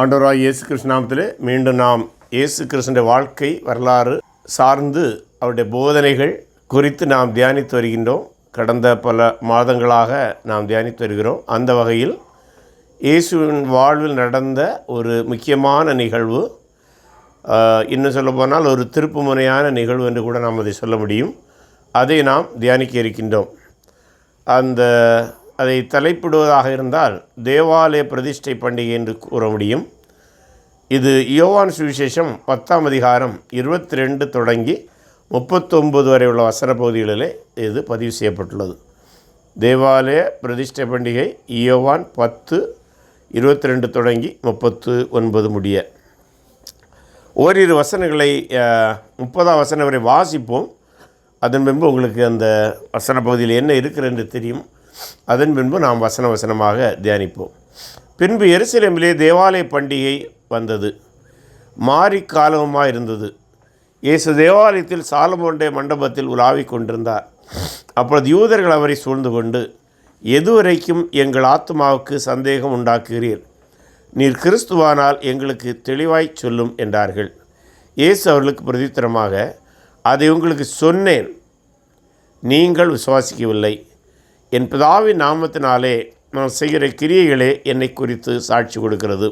ஆண்டவராகிய இயேசு கிறிஸ்து நாமத்திலே மீண்டும் நாம் இயேசு கிறிஸ்துவின் வாழ்க்கை வரலாறு சார்ந்து அவருடைய போதனைகள் குறித்து நாம் தியானித்து வருகின்றோம். கடந்த பல மாதங்களாக நாம் தியானித்து வருகிறோம். அந்த வகையில் இயேசுவின் வாழ்வில் நடந்த ஒரு முக்கியமான நிகழ்வு, இன்னும் சொல்ல போனால் ஒரு திருப்புமுனையான நிகழ்வு என்று கூட நாம் அதை சொல்ல முடியும். அதை நாம் தியானிக்க இருக்கின்றோம். அதை தலைப்பிடுவதாக இருந்தால் தேவாலய பிரதிஷ்டை பண்டிகை என்று கூற முடியும். இது யோவான் சுவிசேஷம் 10ஆம் அதிகாரம் 22 தொடங்கி 39 வரை உள்ள வசன பகுதிகளிலே இது பதிவு செய்யப்பட்டுள்ளது. தேவாலய பிரதிஷ்டை பண்டிகை யோவான் 10:22 தொடங்கி 39 முடிய. ஓரிரு வசனங்களை 30ஆம் வசனம் வரை வாசிப்போம். அதன் பின்பு உங்களுக்கு அந்த வசன பகுதியில் என்ன இருக்கிறது என்று தெரியும். அதன் பின்பு நாம் வசனமாக தியானிப்போம். பின்பு எருசலேமிலே தேவாலய பண்டிகை வந்தது. மாரி காலமாக இருந்தது. இயேசு தேவாலயத்தில் சாலமோனுடைய மண்டபத்தில் உலாவிக் கொண்டிருந்தார். அப்பொழுது யூதர்கள் அவரை சூழ்ந்து கொண்டு, எதுவரைக்கும் எங்கள் ஆத்மாவுக்கு சந்தேகம் உண்டாக்குகிறீர்? நீர் கிறிஸ்துவானால் எங்களுக்கு தெளிவாய் சொல்லும் என்றார்கள். இயேசு அவர்களுக்கு பிரதித்திரமாக, அதை உங்களுக்கு சொன்னேன், நீங்கள் விசுவாசிக்கவில்லை. என் பிதாவின் நாமத்தினாலே நான் செய்கிற கிரியைகளே என்னை குறித்து சாட்சி கொடுக்கிறது.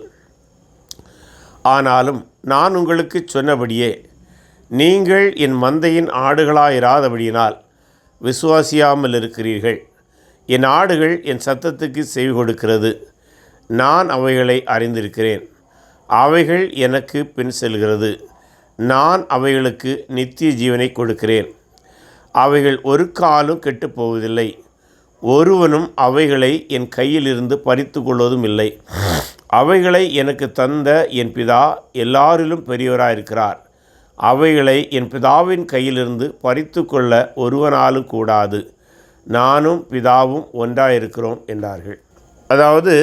ஆனாலும் நான் உங்களுக்கு சொன்னபடியே நீங்கள் என் மந்தையின் ஆடுகளாயிராதபடியினால் விசுவாசியாமல் இருக்கிறீர்கள். என் ஆடுகள் என் சத்தத்துக்கு செவி கொடுக்கிறது. நான் அவைகளை அறிந்திருக்கிறேன். அவைகள் எனக்கு பின் செல்கிறது. நான் அவைகளுக்கு நித்திய ஜீவனை கொடுக்கிறேன். அவைகள் ஒரு காலும் கெட்டுப்போவதில்லை. ஒருவனும் அவைகளை என் கையிலிருந்து பறித்து கொள்வதும் இல்லை. அவைகளை எனக்கு தந்த என் பிதா எல்லாரிலும் பெரியவராயிருக்கிறார். அவைகளை என் பிதாவின் கையிலிருந்து பறித்து கொள்ள ஒருவனாலும் கூடாது. நானும் பிதாவும் ஒன்றாயிருக்கிறோம் என்றார்கள். அதாவது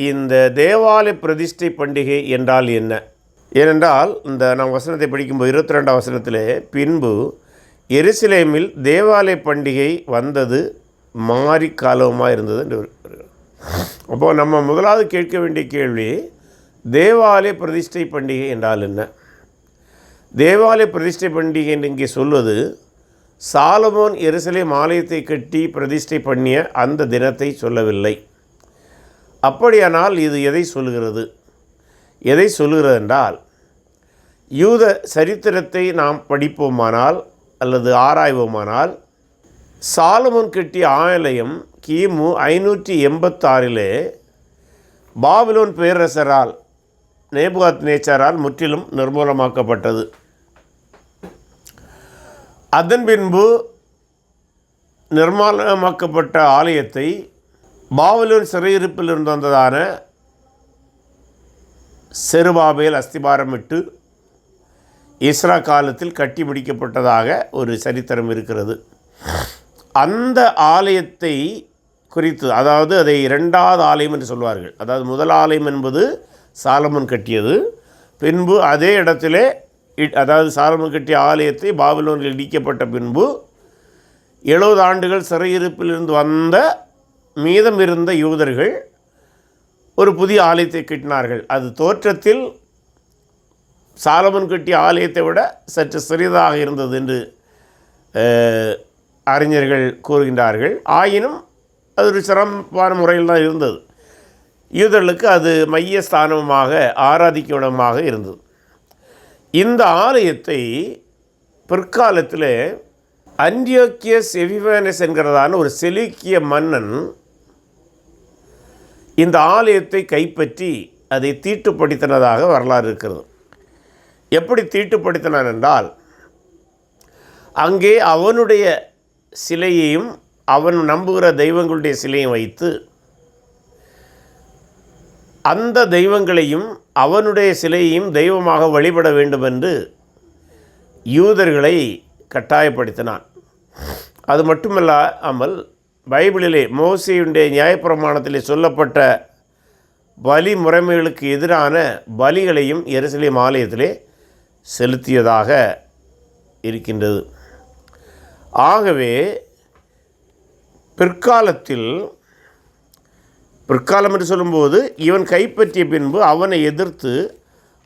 இந்த தேவாலய பிரதிஷ்டை பண்டிகை என்றால் என்ன? ஏனென்றால் நாம் வசனத்தை படிக்கும்போது 22ஆம் வசனத்திலே, பின்பு எருசலேமில் தேவாலய பண்டிகை வந்தது, மாரி காலமாக இருந்தது என்று. அப்போது நம்ம முதலாவது கேட்க வேண்டிய கேள்வி, தேவாலய பிரதிஷ்டை பண்டிகை என்றால் என்ன? தேவாலய பிரதிஷ்டை பண்டிகை என்று இங்கே சொல்வது, சாலமோன் எருசலேம் ஆலயத்தை கட்டி பிரதிஷ்டை பண்ணிய அந்த தினத்தை சொல்லவில்லை. அப்படியானால் இது எதை சொல்கிறது? எதை சொல்கிறது என்றால், யூத சரித்திரத்தை நாம் படிப்போமானால் அல்லது ஆராய்வோமானால், சாலமோன் கட்டிய ஆலயம் கிமு 586 பாபிலோன் பேரரசரால் நேபுகாத்நேச்சாரால் முற்றிலும் நிர்மூலமாக்கப்பட்டது. அதன் பின்பு நிர்மூலமாக்கப்பட்ட ஆலயத்தை பாபிலோன் சிறையிருப்பில் இருந்து வந்ததான செருபாபேல் அஸ்திபாரமிட்டு இஸ்ரா காலத்தில் கட்டி முடிக்கப்பட்டதாக ஒரு சரித்திரம் இருக்கிறது. அந்த ஆலயத்தை குறித்து, அதாவது அதை 2வது ஆலயம் என்று சொல்வார்கள். அதாவது முதல் ஆலயம் என்பது சாலமோன் கட்டியது. பின்பு அதே இடத்திலே, அதாவது சாலமோன் கட்டிய ஆலயத்தை பாபிலோனில் இடிக்கப்பட்ட பின்பு 70 ஆண்டுகள் சிறையிருப்பிலிருந்து வந்த மீதம் இருந்த யூதர்கள் ஒரு புதிய ஆலயத்தை கட்டினார்கள். அது தோற்றத்தில் சாலமோன் கட்டிய ஆலயத்தை விட சற்று சிறிதாக இருந்தது என்று அறிஞர்கள் கூறுகின்றார்கள். ஆயினும் அது ஒரு சிறப்பான முறையில் தான் இருந்தது. யூதர்களுக்கு அது மையஸ்தானமாக ஆராதிக்கும் இடமாக இருந்தது. இந்த ஆலயத்தை பிற்காலத்தில் அன்டியோக்கியஸ் எபிஃபேனஸ் என்கிறதான ஒரு செலூக்கிய மன்னன் இந்த ஆலயத்தை கைப்பற்றி அதை தீட்டுப்படுத்தினதாக வரலாறு இருக்கிறது. எப்படி தீட்டுப்படுத்தினான் என்றால், அங்கே அவனுடைய சிலையையும் அவன் நம்புகிற தெய்வங்களுடைய சிலையும் வைத்து, அந்த தெய்வங்களையும் அவனுடைய சிலையையும் தெய்வமாக வழிபட வேண்டும் என்று யூதர்களை கட்டாயப்படுத்தினான். அது மட்டுமல்லாமல் பைபிளிலே மோசேயுடைய நியாயப்பிரமாணத்திலே சொல்லப்பட்ட பலி முறைமைகளுக்கு எதிரான பலிகளையும் எருசலேம் ஆலயத்திலே செலுத்தியதாக இருக்கின்றது. ஆகவே பிற்காலத்தில் பிற்காலம் என்று சொல்லும்போது இவன் கைப்பற்றிய பின்பு அவனை எதிர்த்து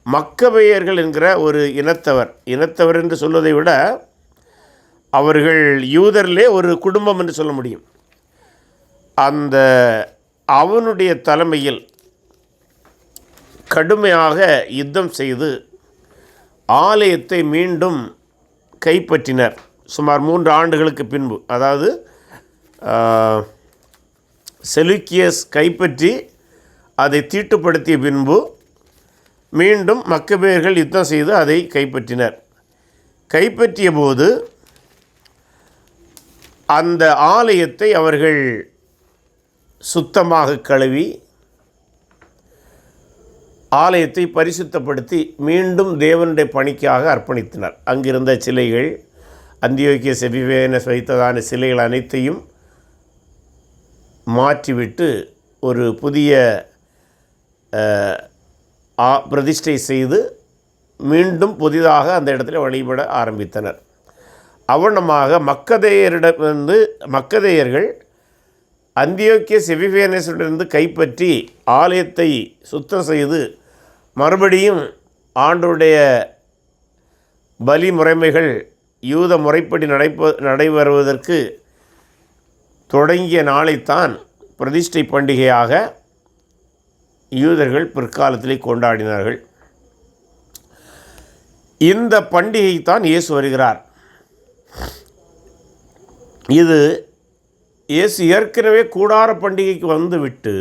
மக்கபேயர்கள் என்கிற ஒரு இனத்தவர் என்று சொல்வதை விட அவர்கள் யூதரிலே ஒரு குடும்பம் என்று சொல்ல முடியும். அந்த அவனுடைய தலைமையில் கடுமையாக யுத்தம் செய்து ஆலயத்தை மீண்டும் கைப்பற்றினர். சுமார் 3 ஆண்டுகளுக்கு பின்பு, அதாவது செலுக்கியஸ் கைப்பற்றி அதை தீட்டுப்படுத்திய பின்பு மீண்டும் மக்கபேயர்கள் யுத்தம் செய்து அதை கைப்பற்றினர். கைப்பற்றிய போது அந்த ஆலயத்தை அவர்கள் சுத்தமாக கழுவி ஆலயத்தை பரிசுத்தப்படுத்தி மீண்டும் தேவனுடைய பணிக்காக அர்ப்பணித்தனர். அங்கிருந்த சிலைகள், அந்தியோக்கியஸ் எபிபேனஸ் வைத்ததான சிலைகள் அனைத்தையும் மாற்றிவிட்டு ஒரு புதிய பிரதிஷ்டை செய்து மீண்டும் புதிதாக அந்த இடத்துல வழிபட ஆரம்பித்தனர். அவனமாக மக்கதேயர்கள் அந்தியோக்கியஸ் எபிபேனஸிடமிருந்து கைப்பற்றி ஆலயத்தை சுத்தம் செய்து மறுபடியும் ஆண்டவருடைய பலி முறைமைகள் யூத முறைப்படி நடைபெறுவதற்கு தொடங்கிய நாளைத்தான் பிரதிஷ்டை பண்டிகையாக யூதர்கள் பிற்காலத்திலே கொண்டாடினார்கள். இந்த பண்டிகை தான் இயேசு வருகிறார். இது இயேசு ஏற்கனவே கூடார பண்டிகைக்கு வந்துவிட்டு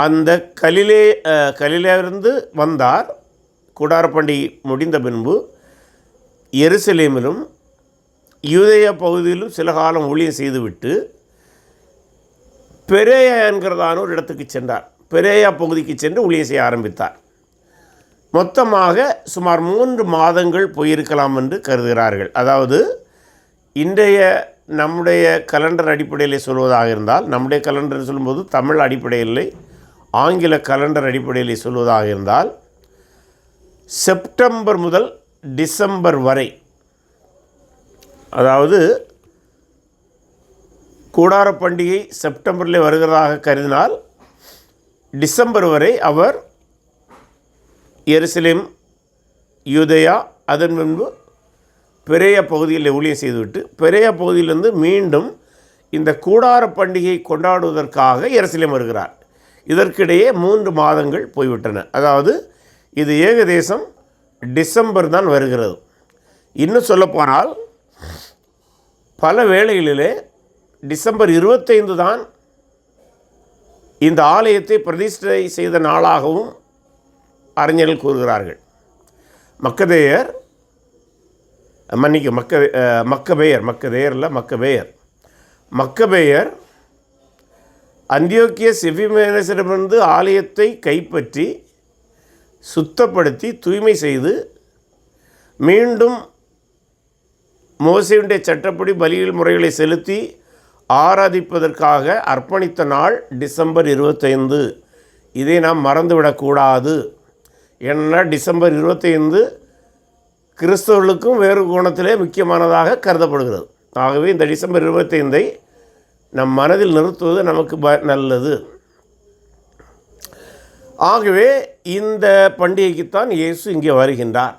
அந்த கலிலேயிலிருந்து வந்தார். கூடார பண்டிகை முடிந்த பின்பு எருசலேமிலும் யூதேயா பகுதியிலும் சில காலம் ஊழியம் செய்துவிட்டு பெரேயா என்கிறதான ஒரு இடத்துக்கு சென்றார். பெரேயா பகுதிக்கு சென்று ஊழியம் செய்ய ஆரம்பித்தார். மொத்தமாக சுமார் 3 மாதங்கள் போயிருக்கலாம் என்று கருதுகிறார்கள். அதாவது இன்றைய நம்முடைய கலண்டர் அடிப்படையில் சொல்வதாக இருந்தால், நம்முடைய கலண்டர் சொல்லும்போது தமிழ் அடிப்படையில் ஆங்கில கலண்டர் அடிப்படையில் சொல்வதாக இருந்தால், செப்டம்பர் முதல் டிசம்பர் வரை, அதாவது கூடார பண்டிகை செப்டம்பரில் வருகிறதாக கருதினால் டிசம்பர் வரை அவர் எருசலேம், யூதேயா, அதன் முன்பு பெரேயா பகுதியில் ஊழியம் செய்துவிட்டு பெரேயா பகுதியிலிருந்து மீண்டும் இந்த கூடார பண்டிகை கொண்டாடுவதற்காக எருசலேம் வருகிறார். இதற்கிடையே 3 மாதங்கள் போய்விட்டன. அதாவது இது ஏகதேசம் டிசம்பர் தான் வருகிறது. இன்னும் சொல்லப்போனால் பல வேளைகளிலே டிசம்பர் 25 தான் இந்த ஆலயத்தை பிரதிஷ்டை செய்த நாளாகவும் அறிஞர்கள் கூறுகிறார்கள். மக்கபேயர் அந்தியோக்கியஸ் எபிபேனஸிடமிருந்து ஆலயத்தை கைப்பற்றி சுத்தப்படுத்தி தூய்மை செய்து மீண்டும் மோசேயுடைய சட்டப்படி பலிகள் முறைகளை செலுத்தி ஆராதிப்பதற்காக அர்ப்பணித்த நாள் டிசம்பர் 25. இதை நாம் மறந்துவிடக்கூடாது. ஏன்னா டிசம்பர் 25 கிறிஸ்தவர்களுக்கும் வேறு கோணத்திலே முக்கியமானதாக கருதப்படுகிறது. ஆகவே இந்த டிசம்பர் 25ஐ நம் மனதில் நிறுத்துவது நமக்கு நல்லது. ஆகவே இந்த பண்டிகைக்குத்தான் இயேசு இங்கே வருகின்றார்.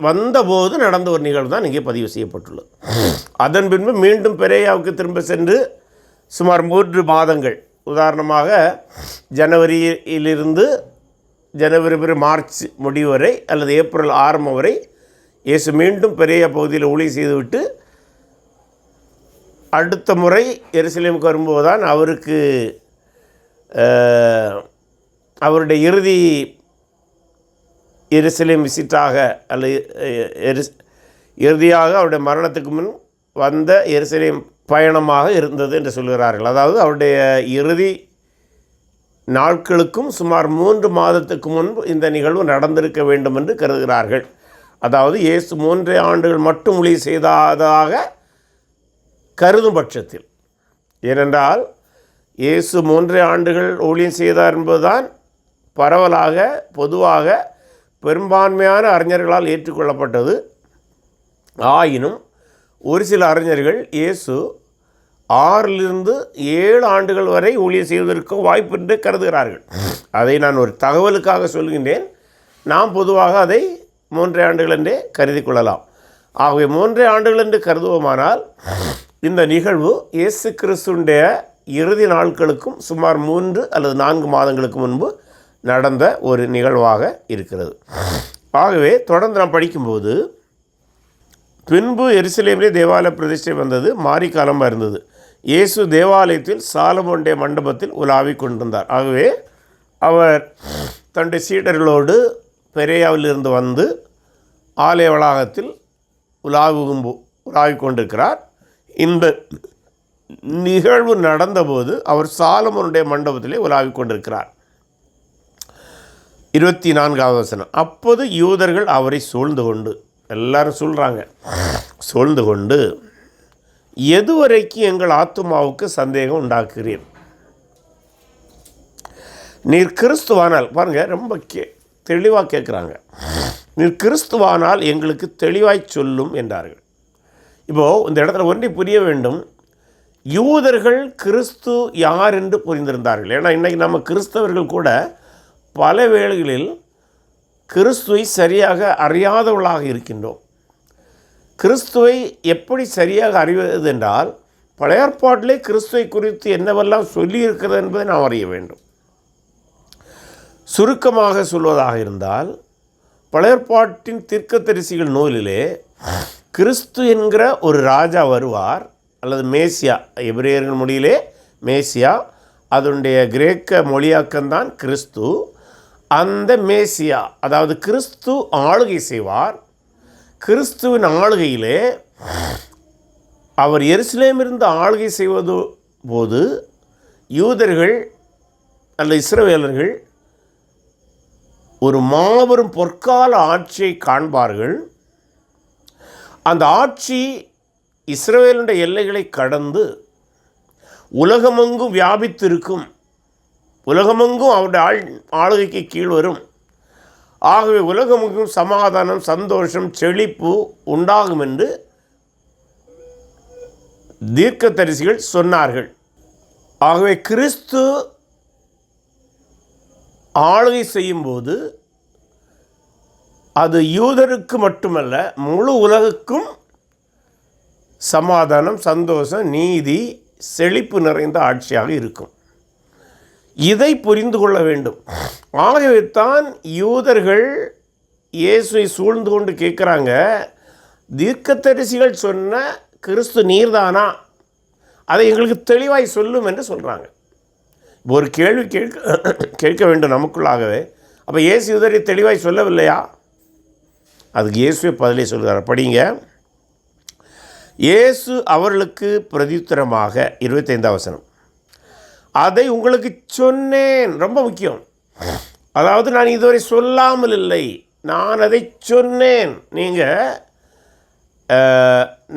வந்தபோது நடந்த ஒரு நிகழ்வு தான் இங்கே பதிவு செய்யப்பட்டுள்ளது. அதன் பின்பு மீண்டும் பெரேயாவுக்கு திரும்ப சென்று சுமார் 3 மாதங்கள், உதாரணமாக ஜனவரி மார்ச் முடிவு வரை அல்லது ஏப்ரல் ஆரம்பம் வரை இயேசு மீண்டும் பெரேயா பகுதியில் ஊழியம் செய்துவிட்டு அடுத்த முறை எருசலேமுக்கு வரும்போது தான் அவருக்கு அவருடைய இறுதி எருசலேம் விசிட்டாக அல்லது இறுதியாக அவருடைய மரணத்துக்கு முன் வந்த எருசலேம் பயணமாக இருந்தது என்று சொல்கிறார்கள். அதாவது அவருடைய இறுதி நாட்களுக்கும் சுமார் 3 மாதத்துக்கு முன்பு இந்த நிகழ்வு நடந்திருக்க வேண்டும் என்று கருதுகிறார்கள். அதாவது இயேசு 3 ஆண்டுகள் மட்டும் ஊழியம் செய்ததாக கருதும் பட்சத்தில், ஏனென்றால் இயேசு 3 ஆண்டுகள் ஊழியம் செய்தார் என்பதுதான் பரவலாக பொதுவாக பெரும்பான்மையான அறிஞர்களால் ஏற்றுக்கொள்ளப்பட்டது. ஆயினும் ஒரு சில அறிஞர்கள் இயேசு 6 to 7 ஆண்டுகள் வரை ஊழியம் செய்வதற்கு வாய்ப்பு என்று கருதுகிறார்கள். அதை நான் ஒரு தகவலுக்காக சொல்கின்றேன். நாம் பொதுவாக அதை 3 ஆண்டுகள் என்றே கருதி கொள்ளலாம். ஆகவே 3 ஆண்டுகள் என்று கருதுவோமானால் இந்த நிகழ்வு இயேசு கிறிஸ்துடைய இறுதி நாட்களுக்கும் சுமார் 3 அல்லது 4 மாதங்களுக்கு முன்பு நடந்த ஒரு நிகழ்வாக இருக்கிறது. ஆகவே தொடர்ந்து நாம் படிக்கும்போது, பின்பு எருசலேமிலே தேவாலய பிரதிஷ்டை வந்தது, மாரிக்காலமாக இருந்தது. இயேசு தேவாலயத்தில் சாலமோனுடைய மண்டபத்தில் உலாவிக் கொண்டிருந்தார். ஆகவே அவர் தன்னுடைய சீடர்களோடு பெரேயாவிலிருந்து வந்து ஆலய வளாகத்தில் உலாவிக் கொண்டிருக்கிறார். இந்த நிகழ்வு நடந்தபோது அவர் சாலமோனுடைய மண்டபத்திலே உலாவிக் கொண்டிருக்கிறார். 24வது வசனம். அப்போது யூதர்கள் அவரை சூழ்ந்து கொண்டு, எல்லாரும் சொல்கிறாங்க, சூழ்ந்து கொண்டு, எதுவரைக்கும் எங்கள் ஆத்துமாவுக்கு சந்தேகம் உண்டாக்குகிறீர்? நீர் கிறிஸ்துவானால், பாருங்கள், ரொம்ப தெளிவாக கேட்குறாங்க, நீர் கிறிஸ்துவானால் எங்களுக்கு தெளிவாய் சொல்லும் என்றார்கள். இப்போது இந்த இடத்துல ஒன்றை புரிய வேண்டும். யூதர்கள் கிறிஸ்து யார் என்று புரிந்திருந்தார்கள். ஏன்னா இன்றைக்கி நம்ம கிறிஸ்தவர்கள் கூட பல வேளைகளில் கிறிஸ்துவை சரியாக அறியாதவர்களாக இருக்கின்றோம். கிறிஸ்துவை எப்படி சரியாக அறிவது என்றால், பழைய ஏற்பாட்டிலே கிறிஸ்துவை குறித்து என்னவெல்லாம் சொல்லியிருக்கிறது என்பதை நாம் அறிய வேண்டும். சுருக்கமாக சொல்வதாக இருந்தால், பழைய ஏற்பாட்டின் தீர்க்கதரிசிகள் நூலிலே கிறிஸ்து என்கிற ஒரு ராஜா வருவார், அல்லது மேசியா, எபிரேயர்கள் மொழியிலே மேசியா, அதனுடைய கிரேக்க மொழியாக்கம்தான் கிறிஸ்து. அந்த மேசியா, அதாவது கிறிஸ்து ஆளுகை செய்வார். கிறிஸ்துவின் ஆளுகையிலே அவர் எருசலேமிலிருந்து ஆளுகை செய்வது போது யூதர்கள் அல்லது இஸ்ரவேலர்கள் ஒரு மாபெரும் பொற்கால ஆட்சியை காண்பார்கள். அந்த ஆட்சி இஸ்ரவேலுடைய எல்லைகளை கடந்து உலகமெங்கும் வியாபித்திருக்கும். உலகமெங்கும் அவருடைய ஆளுகைக்கு கீழ் வரும். ஆகவே உலகமெங்கும் சமாதானம், சந்தோஷம், செழிப்பு உண்டாகும் என்று தீர்க்கதரிசிகள் சொன்னார்கள். ஆகவே கிறிஸ்து ஆளுகை செய்யும்போது அது யூதருக்கு மட்டுமல்ல, முழு உலகுக்கும் சமாதானம், சந்தோஷம், நீதி, செழிப்பு நிறைந்த ஆட்சியாக இருக்கும். இதை புரிந்து கொள்ள வேண்டும். ஆகவே தான் யூதர்கள் இயேசுவை சூழ்ந்து கொண்டு கேட்குறாங்க, தீர்க்கதரிசிகள் சொன்ன கிறிஸ்து நீர்தானா, அதை எங்களுக்கு தெளிவாய் சொல்லும் என்று சொல்கிறாங்க. ஒரு கேள்வி கேட்க வேண்டும் நமக்குள்ளாகவே. அப்போ இயேசு யூதரை தெளிவாய் சொல்லவில்லையா? அதுக்கு இயேசுவை பதிலே சொல்கிறார். படிங்க. இயேசு அவர்களுக்கு பிரதியுத்தரமாக, 25வது வசனம், அதை உங்களுக்கு சொன்னேன். ரொம்ப முக்கியம். அதாவது நான் இதுவரை சொல்லாமல் இல்லை, நான் அதை சொன்னேன். நீங்கள்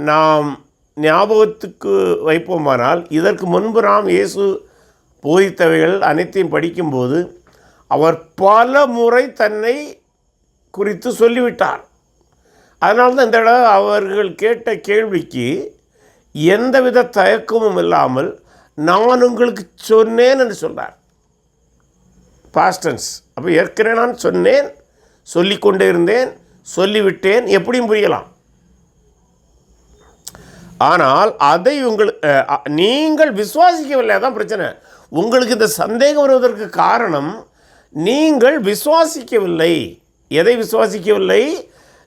நாம் ஞாபகத்துக்கு வைப்போமானால், இதற்கு முன்பு நாம் இயேசு போதித்தவைகள் அனைத்தையும் படிக்கும்போது அவர் பல முறை தன்னை குறித்து சொல்லிவிட்டார். அதனால தான் இந்த இடம் அவர்கள் கேட்ட கேள்விக்கு எந்தவித தயக்கமும் இல்லாமல் நான் உங்களுக்கு சொன்னேன் என்று சொல்கிறார். பாஸ்டன்ஸ். அப்போ ஏற்கனவே நான் சொன்னேன், சொல்லிக்கொண்டே இருந்தேன், சொல்லிவிட்டேன், எப்படியும் புரியலாம். ஆனால் அதை நீங்கள் விசுவாசிக்கவில்லை. அதான் பிரச்சனை. உங்களுக்கு இந்த சந்தேகம் வருவதற்கு காரணம், நீங்கள் விசுவாசிக்கவில்லை. எதை விசுவாசிக்கவில்லை?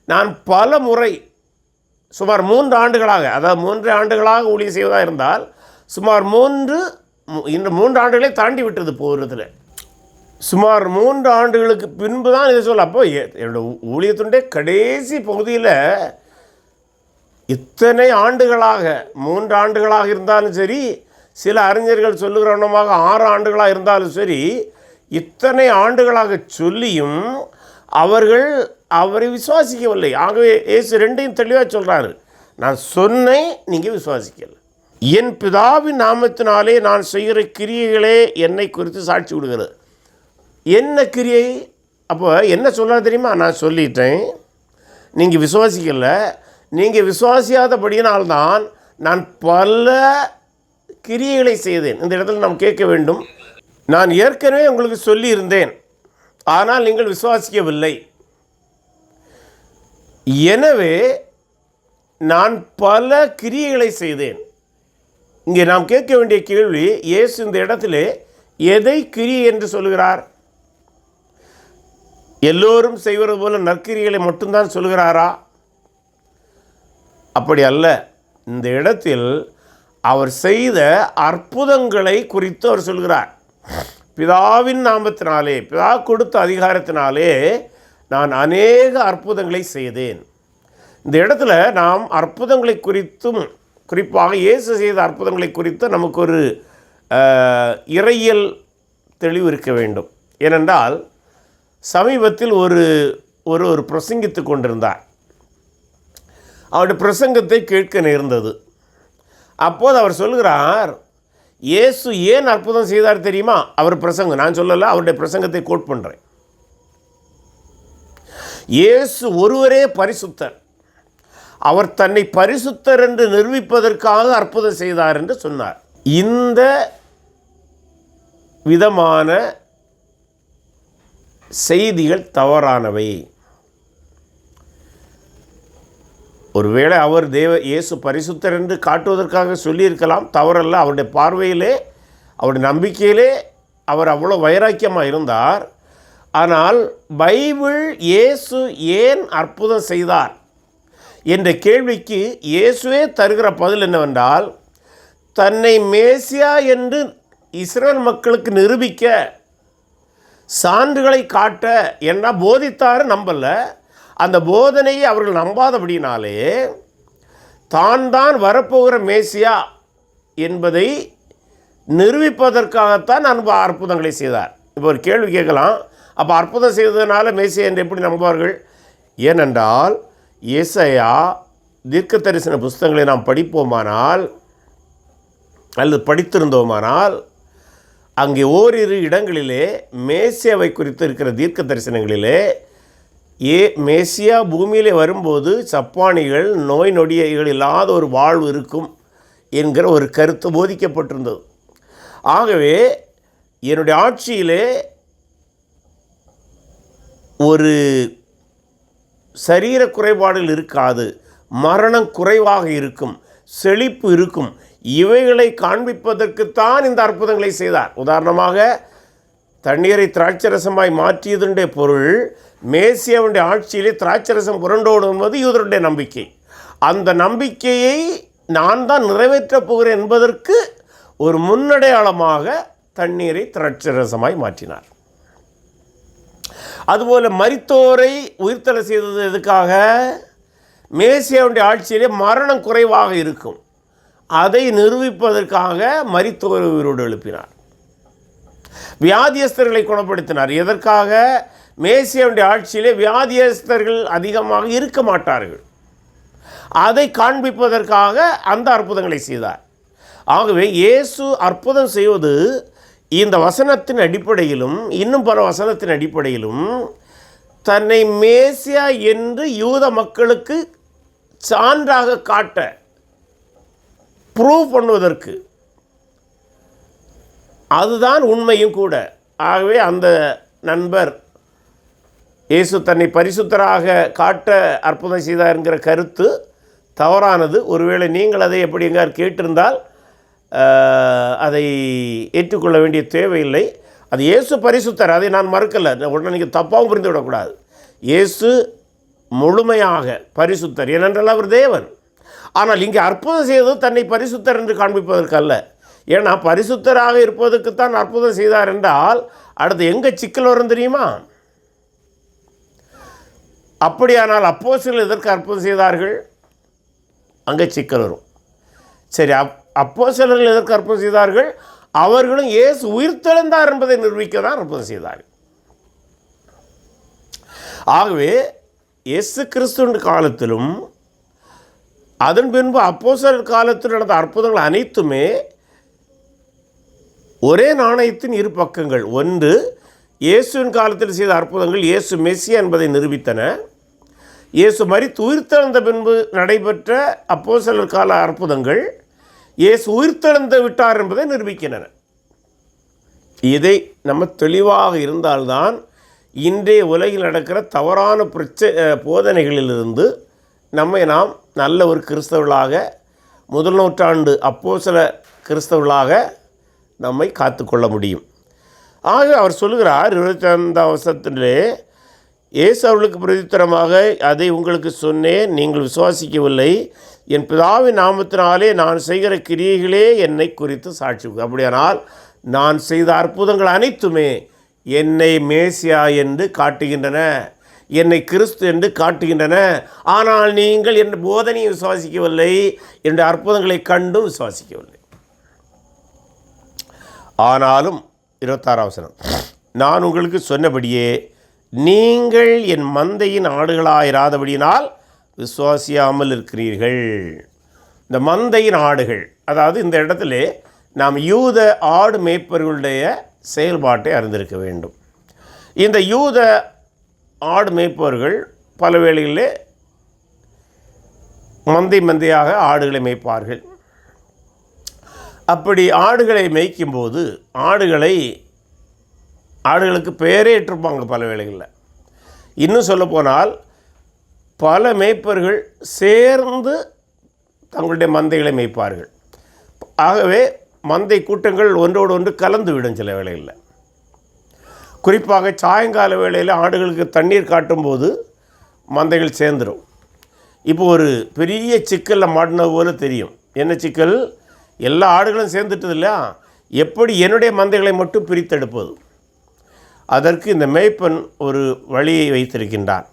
நான் பல முறை, சுமார் 3 ஆண்டுகளாக, அதாவது 3 ஆண்டுகளாக ஊழியம் செய்வதாக இருந்தால், சுமார் 3 ஆண்டுகளே தாண்டி விட்டது போகிறதுல. சுமார் 3 ஆண்டுகளுக்கு பின்பு தான் இதை சொல்ல. அப்போ என்னோடய ஊழியத்துடைய கடைசி பகுதியில் இத்தனை ஆண்டுகளாக, 3 ஆண்டுகளாக இருந்தாலும் சரி, சில அறிஞர்கள் சொல்லுகிறவனமாக 6 ஆண்டுகளாக இருந்தாலும் சரி, இத்தனை ஆண்டுகளாக சொல்லியும் அவர்கள் அவரை விசுவாசிக்கவில்லை. ஆகவே இயேசு 2ஐயும் தெளிவாக சொல்கிறாரு. நான் சொன்னேன், நீங்கள் விசுவாசிக்கலை. என் பிதாவின் நாமத்தினாலே நான் செய்கிற கிரியைகளே என்னை குறித்து சாட்சி விடுகிறது. என்ன கிரியை? அப்போ என்ன சொல்ல தெரியுமா? நான் சொல்லிட்டேன், நீங்கள் விசுவாசிக்கலை, நீங்கள் விசுவாசியாதபடியினால்தான் நான் பல கிரியைகளை செய்தேன். இந்த இடத்துல நாம் கேட்க வேண்டும், நான் ஏற்கனவே உங்களுக்கு சொல்லியிருந்தேன், ஆனால் நீங்கள் விசுவாசிக்கவில்லை. எனவே நான் பல கிரியைகளை செய்தேன். இங்கே நாம் கேட்க வேண்டிய கேள்வி, இயேசு இந்த இடத்திலே எதை கிரியை என்று சொல்கிறார்? எல்லோரும் செய்வது போல நற்கிரிகளை மட்டும்தான் சொல்கிறாரா? அப்படி அல்ல. இந்த இடத்தில் அவர் செய்த அற்புதங்களை குறித்து அவர் சொல்கிறார். பிதாவின் நாமத்தினாலே, பிதா கொடுத்த அதிகாரத்தினாலே நான் அநேக அற்புதங்களை செய்தேன். இந்த இடத்துல நாம் அற்புதங்களை குறித்தும், குறிப்பாக இயேசு செய்த அற்புதங்களை குறித்து நமக்கு ஒரு இறையியல் தெளிவு இருக்க வேண்டும். ஏனென்றால் சமீபத்தில் ஒரு பிரசங்கித்து கொண்டிருந்தார். அவருடைய பிரசங்கத்தை கேட்க நேர்ந்தது. அப்போது அவர் சொல்கிறார், இயேசு ஏன் அற்புதம் செய்தார் தெரியுமா? அவர் பிரசங்கம், நான் சொல்லலை, அவருடைய பிரசங்கத்தை கோட் பண்ணுறேன். இயேசு ஒருவரே பரிசுத்தர். அவர் தன்னை பரிசுத்தர் என்று நிரூபிப்பதற்காக அற்புதம் செய்தார் என்று சொன்னார். இந்த விதமான செய்திகள் தவறானவை. ஒருவேளை அவர் இயேசு பரிசுத்தர் என்று காட்டுவதற்காக சொல்லியிருக்கலாம், தவறல்ல. அவருடைய பார்வையிலே, அவருடைய நம்பிக்கையிலே அவர் அவ்வளோ வைராக்கியமாக இருந்தார். ஆனால் பைபிள் இயேசு ஏன் அற்புதம் செய்தார் என்ற கேள்விக்கு இயேசுவே தருகிற பதில் என்னவென்றால், தன்னை மேசியா என்று இஸ்ரேல் மக்களுக்கு நிரூபிக்க, சான்றுகளை காட்ட என்ன போதித்தாரு நம்பல. அந்த போதனையை அவர்கள் நம்பாதபடினாலே தான் வரப்போகிற மேசியா என்பதை நிரூபிப்பதற்காகத்தான் அற்புதங்களை செய்தார். இப்போ ஒரு கேள்வி கேட்கலாம், அப்போ அற்புதம் செய்ததுனால மேசியா என்று எப்படி நம்புவார்கள்? ஏனென்றால் ஏசாயா தீர்க்க தரிசன புஸ்தகங்களை நாம் படிப்போமானால் அல்லது படித்திருந்தோமானால் அங்கே ஓரிரு இடங்களிலே மேசியாவை குறித்து இருக்கிற தீர்க்க தரிசனங்களிலே மேசியா பூமியிலே வரும்போது சப்பானிகள், நோய் நொடிகள் இல்லாத ஒரு வாழ்வு இருக்கும் என்கிற ஒரு கருத்து போதிக்கப்பட்டிருந்தது. ஆகவே என்னுடைய ஆட்சியிலே ஒரு சரீர குறைபாடுகள் இருக்காது, மரணம் குறைவாக இருக்கும், செழிப்பு இருக்கும், இவைகளை காண்பிப்பதற்குத்தான் இந்த அற்புதங்களை செய்தார். உதாரணமாக தண்ணீரை திராட்சரசமாய் மாற்றியதுடைய பொருள், மேசியாவுடைய ஆட்சியிலே திராட்சரசம் புரண்டோடும் என்பது யூதருடைய நம்பிக்கை. அந்த நம்பிக்கையை நான் தான் நிறைவேற்றப் போகிறேன் என்பதற்கு ஒரு முன்னடையாளமாக தண்ணீரை திராட்சரசமாய் மாற்றினார். அதுபோல் மரித்தோரை உயிர்த்தெழ செய்தது எதுக்காக? மேசியாவுடைய ஆட்சியிலே மரணம் குறைவாக இருக்கும், அதை நிரூபிப்பதற்காக மரித்தோரை உயிரோடு எழுப்பினார். வியாதியஸ்தர்களை குணப்படுத்தினார். எதற்காக? மேசியாவுடைய ஆட்சியிலே வியாதியஸ்தர்கள் அதிகமாக இருக்க மாட்டார்கள், அதை காண்பிப்பதற்காக அந்த அற்புதங்களை செய்தார். ஆகவே இயேசு அற்புதம் செய்வது இந்த வசனத்தின் அடிப்படையிலும் இன்னும் பல வசனத்தின் அடிப்படையிலும் தன்னை மேசியா என்று யூத மக்களுக்கு சான்றாக காட்ட, ப்ரூவ் பண்ணுவதற்கு, அதுதான் உண்மையும் கூட. ஆகவே அந்த நண்பர் இயேசு தன்னை பரிசுத்தராக காட்ட அற்புதம் செய்தார் என்கிற கருத்து தவறானது. ஒருவேளை நீங்கள் அதை எப்படி எங்கார் கேட்டிருந்தால் அதை ஏற்றுக்கொள்ள வேண்டிய தேவையில்லை. அது இயேசு பரிசுத்தர், அதை நான் மறுக்கலை. உடனே நீங்கள் தப்பாகவும் புரிந்து விடக்கூடாது. இயேசு முழுமையாக பரிசுத்தர், ஏனென்றால் அவர் தேவன். ஆனால் இங்கே அற்புதம் செய்வது தன்னை பரிசுத்தர் என்று காண்பிப்பதற்கு அல்ல. ஏன்னா பரிசுத்தராக இருப்பதற்குத்தான் அற்புதம் செய்தார் என்றால் அடுத்து எங்கே சிக்கல் வரும் தெரியுமா? அப்படியானால் அப்போஸ்தலர்கள் எதற்கு அற்புதம் செய்தார்கள்? அங்கே சிக்கல் வரும். சரி, அப்போஸ்தலர்கள் எதற்கு அற்புதம் செய்தார்கள்? அவர்களும் இயேசு உயிர்த்தெழுந்தார் என்பதை நிரூபிக்க தான் அற்புதம் செய்தார்கள். ஆகவே இயேசு கிறிஸ்துவின் காலத்திலும் அதன் பின்பு அப்போஸ்தலர் காலத்தில் நடந்த அற்புதங்கள் அனைத்துமே ஒரே நாணயத்தின் இரு பக்கங்கள். ஒன்று, இயேசுவின் காலத்தில் செய்த அற்புதங்கள் இயேசு மெசியா என்பதை நிரூபித்தன. இயேசு மரித்து உயிர்த்தெழுந்த பின்பு நடைபெற்ற அப்போஸ்தலர் கால அற்புதங்கள் இயேசு உயிர்த்தெழுந்து விட்டார் என்பதை நிரூபிக்கின்றன. இதை நம்ம தெளிவாக இருந்தால்தான் இன்றைய உலகில் நடக்கிற தவறான போதனைகளிலிருந்து நாம் நல்ல ஒரு கிறிஸ்தவர்களாக, முதல் நூற்றாண்டு அப்போஸ்தல கிறிஸ்தவர்களாக நம்மை காத்துக்கொள்ள முடியும். ஆக அவர் சொல்கிறார் 25ஆம் வசனத்திலே, இயேசு அவர்களுக்கு பிரதித்திரமாக, அதை உங்களுக்கு சொன்னேன், நீங்கள் விசுவாசிக்கவில்லை. என் பிதாவின் நாமத்தினாலே நான் செய்கிற கிரியைகளே என்னை குறித்து சாட்சி. அப்படியானால் நான் செய்த அற்புதங்கள் அனைத்துமே என்னை மேசியா என்று காட்டுகின்றன, என்னை கிறிஸ்து என்று காட்டுகின்றன. ஆனால் நீங்கள் என் போதனையை விசுவாசிக்கவில்லை, என்னுடைய அற்புதங்களை கண்டும் விசுவாசிக்கவில்லை. ஆனாலும் 26ஆம் வசனம், நான் உங்களுக்கு சொன்னபடியே நீங்கள் என் மந்தையின் ஆடுகளாயிராதபடியினால் விசுவாசியாமல் இருக்கிறீர்கள். இந்த மந்தையின் ஆடுகள், அதாவது இந்த இடத்துல நாம் யூத ஆடு மேய்ப்பர்களுடைய செயல்பாட்டை அறிந்திருக்க வேண்டும். இந்த யூத ஆடு மேய்ப்பவர்கள் பல வேளைகளிலே மந்தையாக ஆடுகளை மேய்ப்பார்கள். அப்படி ஆடுகளை மேய்க்கும்போது ஆடுகளுக்கு பெயரே இட்டிருப்பாங்க பல வேளைகளில். இன்னும் சொல்லப்போனால் பல மேய்ப்பர்கள் சேர்ந்து தங்களுடைய மந்தைகளை மேய்ப்பார்கள். ஆகவே மந்தை கூட்டங்கள் ஒன்றோடு ஒன்று கலந்து விடும் சில வேளைகளில். குறிப்பாக சாயங்கால வேளையில் ஆடுகளுக்கு தண்ணீர் காட்டும்போது மந்தைகள் சேர்ந்துடும். இப்போ ஒரு பெரிய சிக்கலில் மாட்டினது போல தெரியும். என்ன சிக்கல்? எல்லா ஆடுகளும் சேர்ந்துட்டது இல்லையா, எப்படி என்னுடைய மந்தைகளை மட்டும் பிரித்தெடுப்பது? அதற்கு இந்த மேய்ப்பன் ஒரு வழியை வைத்திருக்கின்றான்.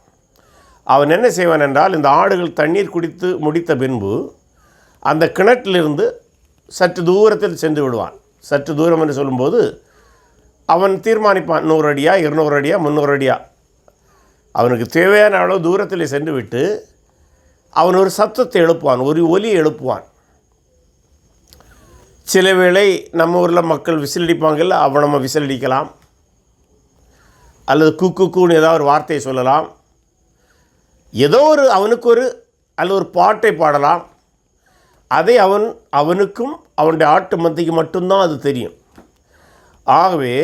அவன் என்ன செய்வான் என்றால், இந்த ஆடுகள் தண்ணீர் குடித்து முடித்த பின்பு அந்த கிணற்றிலிருந்து சற்று தூரத்தில் சென்று விடுவான். சற்று தூரம் என்று சொல்லும்போது அவன் தீர்மானிப்பான், 100 அடியா, 200 அடியா, 300 அடியா. அவனுக்கு தேவையான அளவு தூரத்தில் சென்று விட்டு அவன் ஒரு சத்தத்தை எழுப்புவான், ஒரு ஒலியை எழுப்புவான். சில வேளை நம்ம ஊரில் மக்கள் விசிலடிப்பாங்கல்ல, அவன் நம்ம விசிலடிக்கலாம், அல்லது குக்குன்னு ஏதாவது ஒரு வார்த்தையை சொல்லலாம், ஏதோ ஒரு அவனுக்கு அல்லது ஒரு பாட்டை பாடலாம். அதை அவனுக்கும் அவனுடைய ஆட்டு மந்தைக்கு மட்டும்தான் அது தெரியும். ஆகவே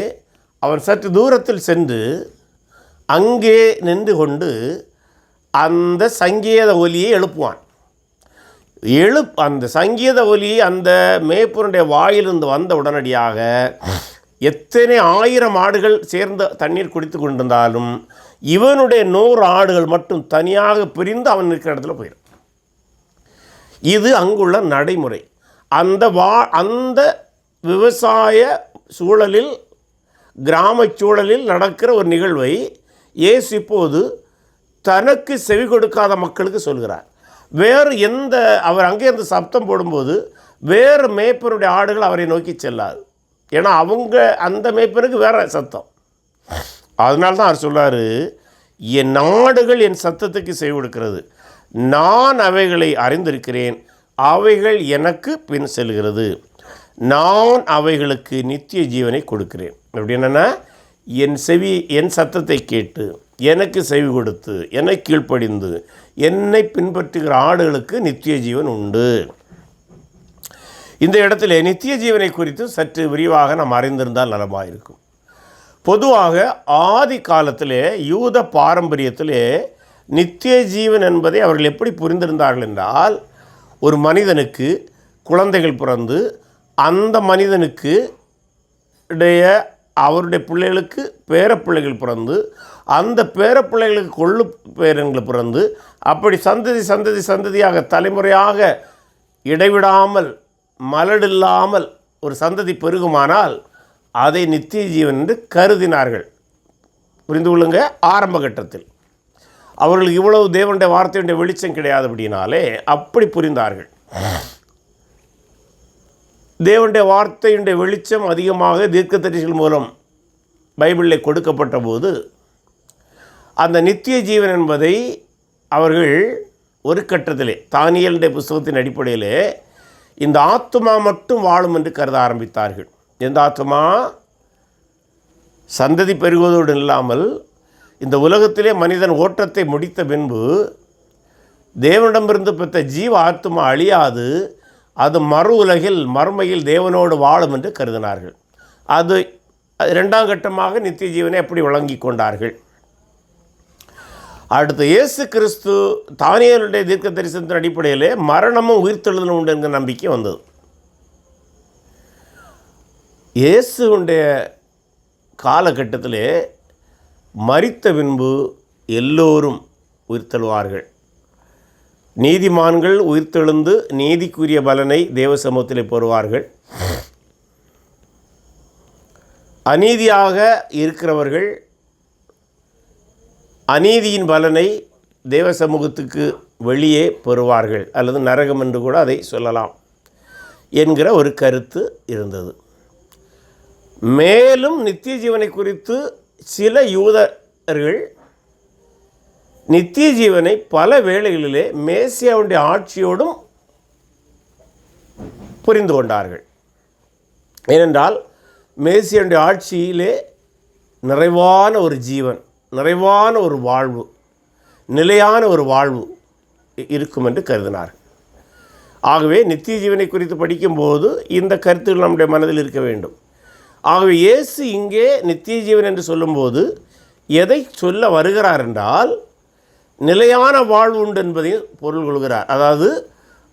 அவன் சற்று தூரத்தில் சென்று அங்கே நின்று கொண்டு அந்த சங்கீத ஒலியை எழுப்புவான். அந்த சங்கீத ஒலி அந்த மேய்ப்பனுடைய வாயிலிருந்து வந்த உடனடியாக எத்தனை 1000 ஆடுகள் சேர்ந்து தண்ணீர் குடித்து கொண்டிருந்தாலும் இவனுடைய 100 ஆடுகள் மட்டும் தனியாக பிரிந்து அவன் இருக்கிற இடத்துல போயிடும். இது அங்குள்ள நடைமுறை. அந்த விவசாய சூழலில், கிராம சூழலில் நடக்கிற ஒரு நிகழ்வை இயேசு இப்போது தனக்கு செவி கொடுக்காத மக்களுக்கு சொல்கிறார். அவர் அங்கே இருந்து சப்தம் போடும்போது வேறு மேய்ப்பனுடைய ஆடுகள் அவரை நோக்கி செல்லாது. ஏன்னா அந்த மேய்ப்பனுக்கு வேற சத்தம். அதனால்தான் அவர் சொல்கிறார், என் ஆடுகள் என் சத்தத்துக்கு செவி கொடுக்கிறது, நான் அவைகளை அறிந்திருக்கிறேன், அவைகள் எனக்கு பின் செல்கிறது, நான் அவைகளுக்கு நித்திய ஜீவனை கொடுக்கிறேன். அப்படி என்னென்னா, என் சத்தத்தை கேட்டு எனக்கு செவி கொடுத்து என்னை கீழ்ப்படிந்து என்னை பின்பற்றுகிற ஆடுகளுக்கு நித்திய ஜீவன் உண்டு. இந்த இடத்துல நித்திய ஜீவனை குறித்து சற்று விரிவாக நாம் அறிந்திருந்தால் நலமாக இருக்கும். பொதுவாக ஆதி காலத்திலே யூத பாரம்பரியத்திலே நித்திய ஜீவன் என்பதை அவர்கள் எப்படி புரிந்திருந்தார்கள் என்றால், ஒரு மனிதனுக்கு குழந்தைகள் பிறந்து அந்த மனிதனுக்கு அவருடைய பிள்ளைகளுக்கு பேரப்பிள்ளைகள் பிறந்து அந்த பேரப்பிள்ளைகளுக்கு கொள்ளு பேரன்கள் பிறந்து அப்படி சந்ததியாக தலைமுறையாக இடைவிடாமல் மலடில்லாமல் ஒரு சந்ததி பெருகுமானால் அதை நித்திய ஜீவன் என்று கருதினார்கள். புரிந்து கொள்ளுங்க. ஆரம்ப கட்டத்தில் அவர்களுக்கு இவ்வளவு தேவனுடைய வார்த்தையுடைய வெளிச்சம் கிடையாது, அப்படின்னாலே அப்படி புரிந்தார்கள். தேவனுடைய வார்த்தையுடைய வெளிச்சம் அதிகமாக தீர்க்கதரிசிகள் மூலம் பைபிளில் கொடுக்கப்பட்ட போது அந்த நித்திய ஜீவன் என்பதை அவர்கள் ஒரு கட்டத்திலே தானியேலுடைய புத்தகத்தின் அடிப்படையிலே இந்த ஆத்துமா மட்டும் வாழும் என்று கருத ஆரம்பித்தார்கள். எந்த ஆத்துமா? சந்ததி பெருகுவதோடு இல்லாமல் இந்த உலகத்திலே மனிதன் ஓட்டத்தை முடித்த பின்பு தேவனிடமிருந்து பெற்ற ஜீவ ஆத்மா அழியாது, அது மறு உலகில் மறுமையில் தேவனோடு வாழும் என்று கருதினார்கள். அது இரண்டாம் கட்டமாக நித்திய ஜீவனை எப்படி வழங்கி கொண்டார்கள். அடுத்து இயேசு கிறிஸ்து தானியேலுடைய தீர்க்க தரிசனத்தின் அடிப்படையிலே மரணமும் உயிர்த்தெழுதலும் உண்டு என்கிற நம்பிக்கை வந்தது. இயேசுடைய காலகட்டத்திலே மரித்த பின்பு எல்லோரும் உயிர்த்தெழுவார்கள். நீதிமான்கள் உயிர்த்தெழுந்து நீதிக்குரிய பலனை தேவ சமூகத்திலே பெறுவார்கள். அநீதியாக இருக்கிறவர்கள் அநீதியின் பலனை தேவ சமூகத்துக்கு வெளியே பெறுவார்கள், அல்லது நரகம் என்று கூட அதை சொல்லலாம் என்கிற ஒரு கருத்து இருந்தது. மேலும் நித்திய ஜீவனை குறித்து சில யூதர்கள் நித்திய ஜீவனை பல வேளைகளிலே மேசியாவுடைய ஆட்சியோடும் புரிந்து கொண்டார்கள். ஏனென்றால் மேசியாவுடைய ஆட்சியிலே நிறைவான ஒரு ஜீவன், நிறைவான ஒரு வாழ்வு, நிலையான ஒரு வாழ்வு இருக்கும் என்று கருதினார்கள். ஆகவே நித்திய ஜீவனை குறித்து படிக்கும்போது இந்த கருத்துகள் நம்முடைய மனதில் இருக்க வேண்டும். ஆகவே இயேசு இங்கே நித்திய ஜீவன் என்று சொல்லும்போது எதை சொல்ல வருகிறார் என்றால், நிலையான வாழ்வு உண்டு என்பதை பொருள் கொள்கிறார். அதாவது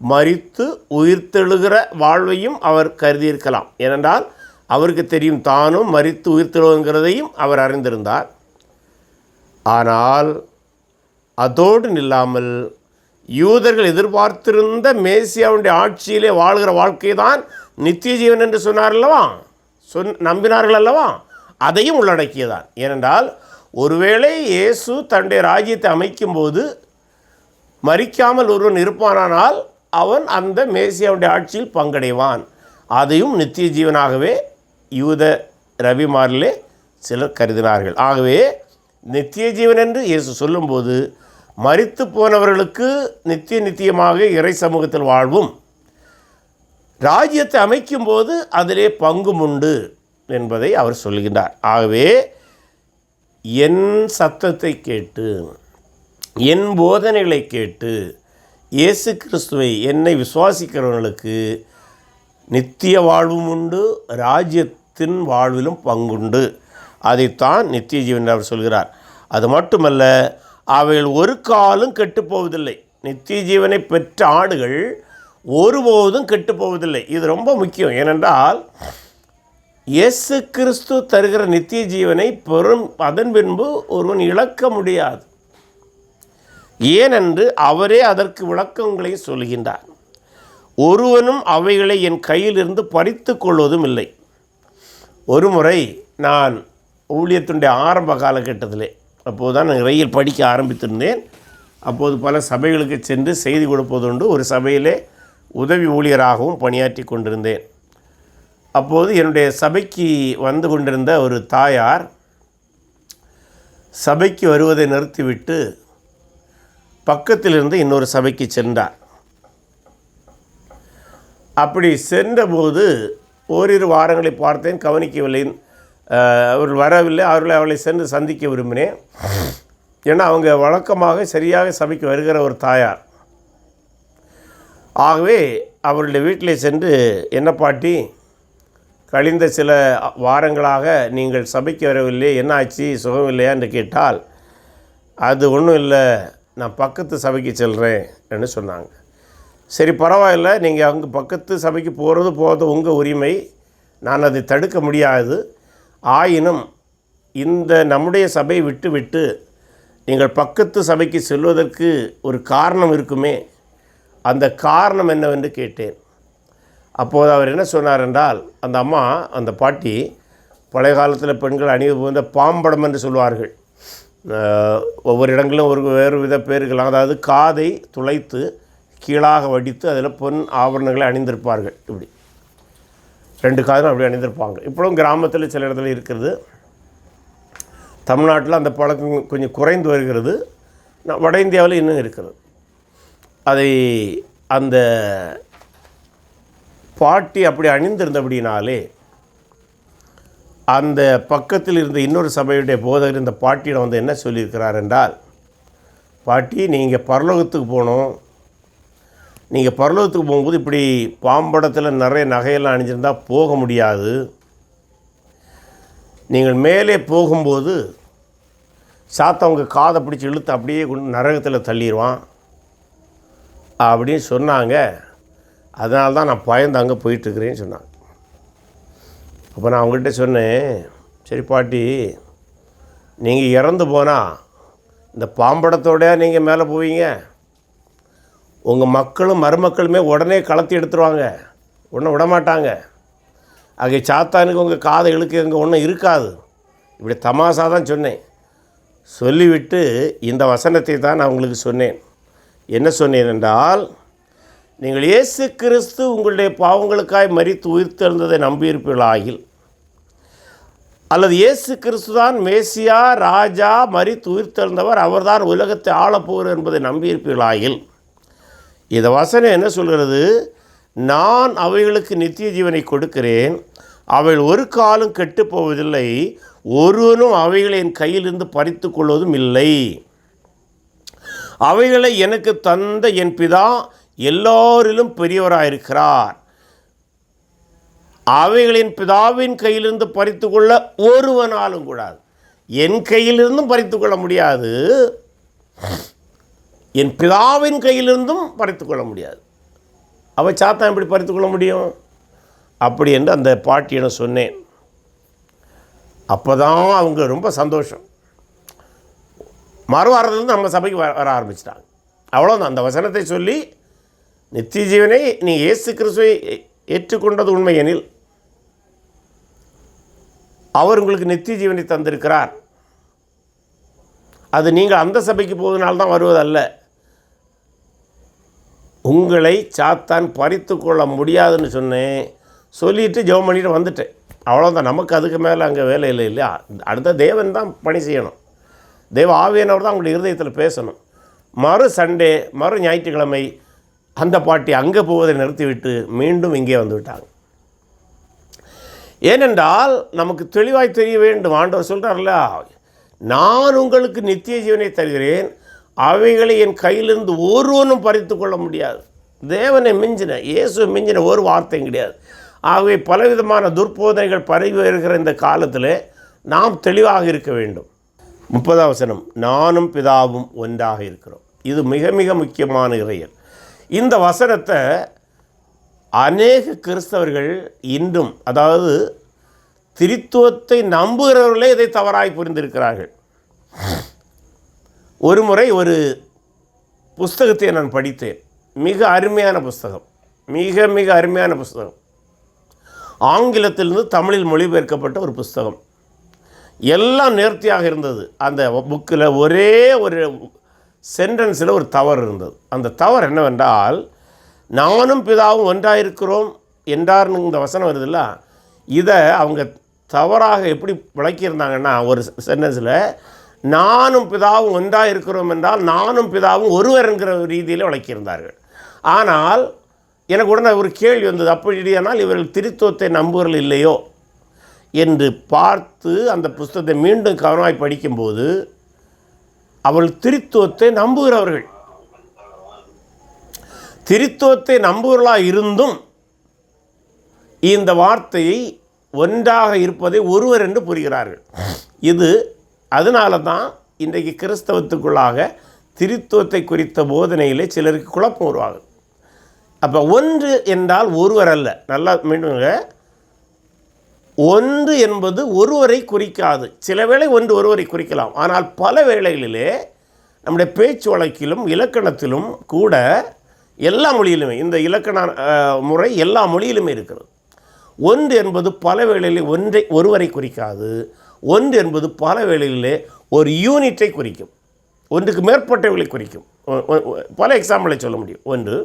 மரித்து உயிர்த்தெழுகிற வாழ்வையும் அவர் கருதியிருக்கலாம். ஏனென்றால் அவருக்கு தெரியும் தானும் மரித்து உயிர்த்தெழுங்கிறதையும் அவர் அறிந்திருந்தார். ஆனால் அதோடு நில்லாமல் யூதர்கள் எதிர்பார்த்திருந்த மேசியாவுடைய ஆட்சியிலே வாழ்கிற வாழ்க்கை தான் நித்திய ஜீவன் என்று சொன்னார் அல்லவா, நம்பினார்கள் அல்லவா, அதையும் உள்ளடக்கியதான். ஏனென்றால் ஒருவேளை இயேசு தன்னுடைய ராஜ்யத்தை அமைக்கும்போது மரிக்காமல் ஒருவன் இருப்பானால் அவன் அந்த மேசியாவுடைய ஆட்சியில் பங்கடைவான். அதையும் நித்திய ஜீவனாகவே யூத ரபிமாரிலே சிலர் கருதினார்கள். ஆகவே நித்திய ஜீவன் என்று இயேசு சொல்லும்போது மரித்து போனவர்களுக்கு நித்தியமாக இறை சமூகத்தில் வாழ்வும், ராஜ்யத்தை அமைக்கும்போது அதிலே பங்கும் உண்டு என்பதை அவர் சொல்கின்றார். ஆகவே என் சத்தத்தை கேட்டு என் போதனைகளை கேட்டு இயேசு கிறிஸ்துவை என்னை விசுவாசிக்கிறவர்களுக்கு நித்திய வாழ்வும் உண்டு, ராஜ்யத்தின் வாழ்விலும் பங்குண்டு. அதைத்தான் நித்திய ஜீவன் அவர் சொல்கிறார். அது மட்டுமல்ல, அவைகள் ஒரு காலும் கெட்டுப்போவதில்லை. நித்திய ஜீவனை பெற்ற ஆடுகள் ஒருபோதும் கெட்டுப்போவதில்லை. இது ரொம்ப முக்கியம். ஏனென்றால் இயேசு கிறிஸ்து தருகிற நித்திய ஜீவனை பெறும் அதன் பின்பு ஒருவன் இழக்க முடியாது. ஏனென்று அவரே அதற்கு விளக்கங்களை சொல்கின்றார். ஒருவனும் அவைகளை என் கையிலிருந்து பறித்து கொள்வதும் இல்லை. ஒரு முறை நான் ஊழியத்தினுடைய ஆரம்ப காலகட்டத்திலே, அப்போது தான் நான் ரயில் படிக்க ஆரம்பித்திருந்தேன். அப்போது பல சபைகளுக்கு சென்று செய்தி கொடுப்பதுண்டு. ஒரு சபையிலே உதவி ஊழியராகவும் பணியாற்றி கொண்டிருந்தேன். அப்போது என்னுடைய சபைக்கு வந்து கொண்டிருந்த ஒரு தாயார் சபைக்கு வருவதை நிறுத்திவிட்டு பக்கத்திலிருந்து இன்னொரு சபைக்கு சென்றார். அப்படி சென்றபோது ஓரிரு வாரங்களை பார்த்தேன், கவனிக்கவில்லை. அவர்கள் வரவில்லை. அவளை சென்று சந்திக்க விரும்பினேன். ஏன்னா அவங்க வழக்கமாக சரியாக சபைக்கு வருகிற ஒரு தாயார். ஆகவே அவர்களுடைய வீட்டிலே சென்று, என்ன பாட்டி, கழிந்த சில வாரங்களாக நீங்கள் சபைக்கு வரவில்லை, என்ன ஆச்சு, சுகம் இல்லையா என்று கேட்டால், அது ஒன்றும் இல்லை, நான் பக்கத்து சபைக்கு செல்கிறேன் என்று சொன்னாங்க. சரி, பரவாயில்லை, நீங்கள் அங்கே பக்கத்து சபைக்கு போகிறது உங்கள் உரிமை, நான் அதை தடுக்க முடியாது. ஆயினும் இந்த நம்முடைய சபையை விட்டு நீங்கள் பக்கத்து சபைக்கு செல்வதற்கு ஒரு காரணம் இருக்குமே, அந்த காரணம் என்னவென்று கேட்டேன். அப்போது அவர் என்ன சொன்னார் என்றால், அந்த அம்மா, அந்த பாட்டி, பழைய காலத்தில் பெண்கள் அணிவு போந்த பாம்படம் என்று சொல்வார்கள். ஒவ்வொரு இடங்களிலும் வேறு வித பேர்கள், அதாவது காதை துளைத்து கீழாக வடித்து அதில் பொன் ஆபரணங்களை அணிந்திருப்பார்கள். இப்படி 2 காதும் அப்படி அணிந்திருப்பாங்க. இப்போவும் கிராமத்தில் சில இடத்துல இருக்கிறது. தமிழ்நாட்டில் அந்த பழக்கம் கொஞ்சம் குறைந்து வருகிறது. வட இந்தியாவில் இன்னும் இருக்கிறது. அதை அந்த பாட்டி அப்படி அணிந்திருந்தபடினாலே அந்த பக்கத்தில் இருந்த இன்னொரு சபையுடைய போதகர் இந்த பாட்டியிடம் வந்து என்ன சொல்லியிருக்கிறார் என்றால், பாட்டி நீங்கள் பரலோகத்துக்கு போகணும், நீங்கள் பரலோகத்துக்கு போகும்போது இப்படி பாம்படத்தில் நிறைய நகையெல்லாம் அணிஞ்சிருந்தால் போக முடியாது. நீங்கள் மேலே போகும்போது சாத்தவங்க காதை பிடிச்சி இழுத்து அப்படியே கொண்டு நரகத்தில் தள்ளிடுவான் அப்படின்னு சொன்னாங்க. அதனால தான் நான் பயந்து அங்கே போயிட்டுருக்கிறேன்னு சொன்னாங்க. அப்போ நான் அவங்ககிட்ட சொன்னேன், சரி பாட்டி, நீங்கள் இறந்து போனால் இந்த பாம்படத்தோடையா நீங்கள் மேலே போவீங்க? உங்கள் மக்களும் மருமக்களுமே உடனே கலத்தி எடுத்துருவாங்க, ஒன்றும் விடமாட்டாங்க. ஆகிய சாத்தானுக்கு உங்கள் காதை இழுக்க அங்கே ஒன்றும் இருக்காது. இப்படி தமாசா தான் சொன்னேன். சொல்லிவிட்டு இந்த வசனத்தை தான் நான் உங்களுக்கு சொன்னேன். என்ன சொன்னேன் என்றால், நீங்கள் இயேசு கிறிஸ்து உங்களுடைய பாவங்களுக்காய் மரித்து உயிர்த்தெழுந்ததை நம்பியிருப்பீர்களாகில், அல்லது இயேசு கிறிஸ்து தான் மேசியா, ராஜா, மரித்து உயிர்த்தெழுந்தவர், அவர்தான் உலகத்தை ஆளப்போகிறார் என்பதை நம்பியிருப்பீர்களாகில், இந்த வசனம் என்ன சொல்கிறது? நான் அவைகளுக்கு நித்திய ஜீவனை கொடுக்கிறேன், அவைகள் ஒரு காலம் கெட்டு போவதில்லை, ஒருவனும் அவைகளை என் கையிலிருந்து பறித்து கொள்வதும் இல்லை. அவைகளை எனக்கு தந்த என் பிதா எல்லோரிலும் பெரியவராயிருக்கிறார். அவைகளின் பிதாவின் கையிலிருந்து பறித்து கொள்ள ஒருவனாலும் கூடாது. என் கையிலிருந்தும் பறித்து கொள்ள முடியாது, என் பிதாவின் கையிலிருந்தும் பறித்து கொள்ள முடியாது. அவள் சாத்தான் எப்படி பறித்து கொள்ள முடியும்? அப்படி என்று அந்த பாட்டியை சொன்னேன். அப்போ தான் அவங்க ரொம்ப சந்தோஷம். மறுவாரத்துலேருந்து நம்ம சபைக்கு வர ஆரம்பிச்சிட்டாங்க. அவ்வளோதான். அந்த வசனத்தை சொல்லி, நித்திய ஜீவனை நீ இயேசு கிறிஸ்துவை ஏற்றுக்கொண்டது உண்மை எனில் அவர் உங்களுக்கு நித்திய ஜீவனை தந்திருக்கிறார். அது நீங்கள் அந்த சபைக்கு போவதனால்தான் வருவதல்ல. உங்களை சாத்தான் பறித்து கொள்ள முடியாதுன்னு சொன்னேன். சொல்லிவிட்டு ஜெபம் பண்ணிட்டு வந்துட்டேன். அவ்வளோதான். நமக்கு அதுக்கு மேலே அங்கே வேலை இல்லை இல்லையா? அடுத்த தேவன் தான் பணி செய்யணும். தேவ ஆவியானவர் தான் உங்களுடைய இருதயத்தில் பேசணும். மறு சண்டே, மறு ஞாயிற்றுக்கிழமை அந்த பாட்டி அங்கே போவதை நிறுத்திவிட்டு மீண்டும் இங்கே வந்து விட்டாங்க. ஏனென்றால் நமக்கு தெளிவாய் தெரிய வேண்டும். ஆண்டவர் சொல்கிறார்ல, நான் உங்களுக்கு நித்திய ஜீவனை தருகிறேன், அவைகளை என் கையிலிருந்து ஒருவனும் பறித்து கொள்ள முடியாது. தேவனை மிஞ்சின, இயேசு மிஞ்சின ஒரு வார்த்தையும் கிடையாது. ஆகவே பலவிதமான துர்போதனைகள் பரவி வருகிற இந்த காலத்தில் நாம் தெளிவாக இருக்க வேண்டும். 30வது வசனம், நானும் பிதாவும் ஒன்றாக இருக்கிறோம். இது மிக மிக முக்கியமான இறையல். இந்த வசனத்தை அநேக கிறிஸ்தவர்கள் இன்றும், அதாவது திரித்துவத்தை நம்புகிறவர்களே இதை தவறாய் புரிந்திருக்கிறார்கள். ஒரு முறை ஒரு புஸ்தகத்தை நான் படித்தேன். மிக அருமையான புஸ்தகம், மிக மிக அருமையான புஸ்தகம். ஆங்கிலத்திலிருந்து தமிழில் மொழிபெயர்க்கப்பட்ட ஒரு புஸ்தகம். எல்லாம் நேர்த்தியாக இருந்தது. அந்த புக்கில் ஒரே ஒரு சென்டென்ஸில் ஒரு தவறு இருந்தது. அந்த தவறு என்னவென்றால், நானும் பிதாவும் ஒன்றாயிருக்கிறோம் என்றார்னு இந்த வசனம் வருதில்ல, இதை அவங்க தவறாக எப்படி விளக்கியிருந்தாங்கன்னா, ஒரு சென்டென்ஸில் நானும் பிதாவும் ஒன்றாக இருக்கிறோம் என்றால் நானும் பிதாவும் ஒருவர் என்கிற ரீதியில் விளக்கியிருந்தார்கள். ஆனால் எனக்கு உடனே ஒரு கேள்வி வந்தது, அப்படியானால் இவர்கள் திரித்துவத்தை நம்புவர்கள் இல்லையோ என்று பார்த்து அந்த புஸ்தகத்தை மீண்டும் கவனமாய் படிக்கும்போது, அவர்கள் திரித்துவத்தை நம்புகிறவர்கள். திரித்துவத்தை நம்புவர்களாக இருந்தும் இந்த வார்த்தையை ஒன்றாக இருப்பதை ஒருவர் என்று புரிகிறார்கள். இது அதனால தான் இன்றைக்கு கிறிஸ்தவத்துக்குள்ளாக திரித்துவத்தை குறித்த போதனையிலே சிலருக்கு குழப்பம் உருவாகுது. அப்போ ஒன்று என்றால் ஒருவர் அல்ல. நல்லா மீண்டும், ஒன்று என்பது ஒருவரை குறிக்காது. சில வேளை ஒன்று ஒருவரை குறிக்கலாம், ஆனால் பல வேளைகளிலே நம்முடைய பேச்சு வழக்கிலும் இலக்கணத்திலும் கூட எல்லா மொழியிலுமே, இந்த இலக்கண முறை எல்லா மொழியிலுமே இருக்கிறது. ஒன்று என்பது பல வேளைகளில் ஒருவரை குறிக்காது. ஒன்று என்பது பல வேளைகளிலே ஒரு யூனிட்டை குறிக்கும், ஒன்றுக்கு மேற்பட்டவர்களை குறிக்கும். பல எக்ஸாம்பிளை சொல்ல முடியும். ஒன்று,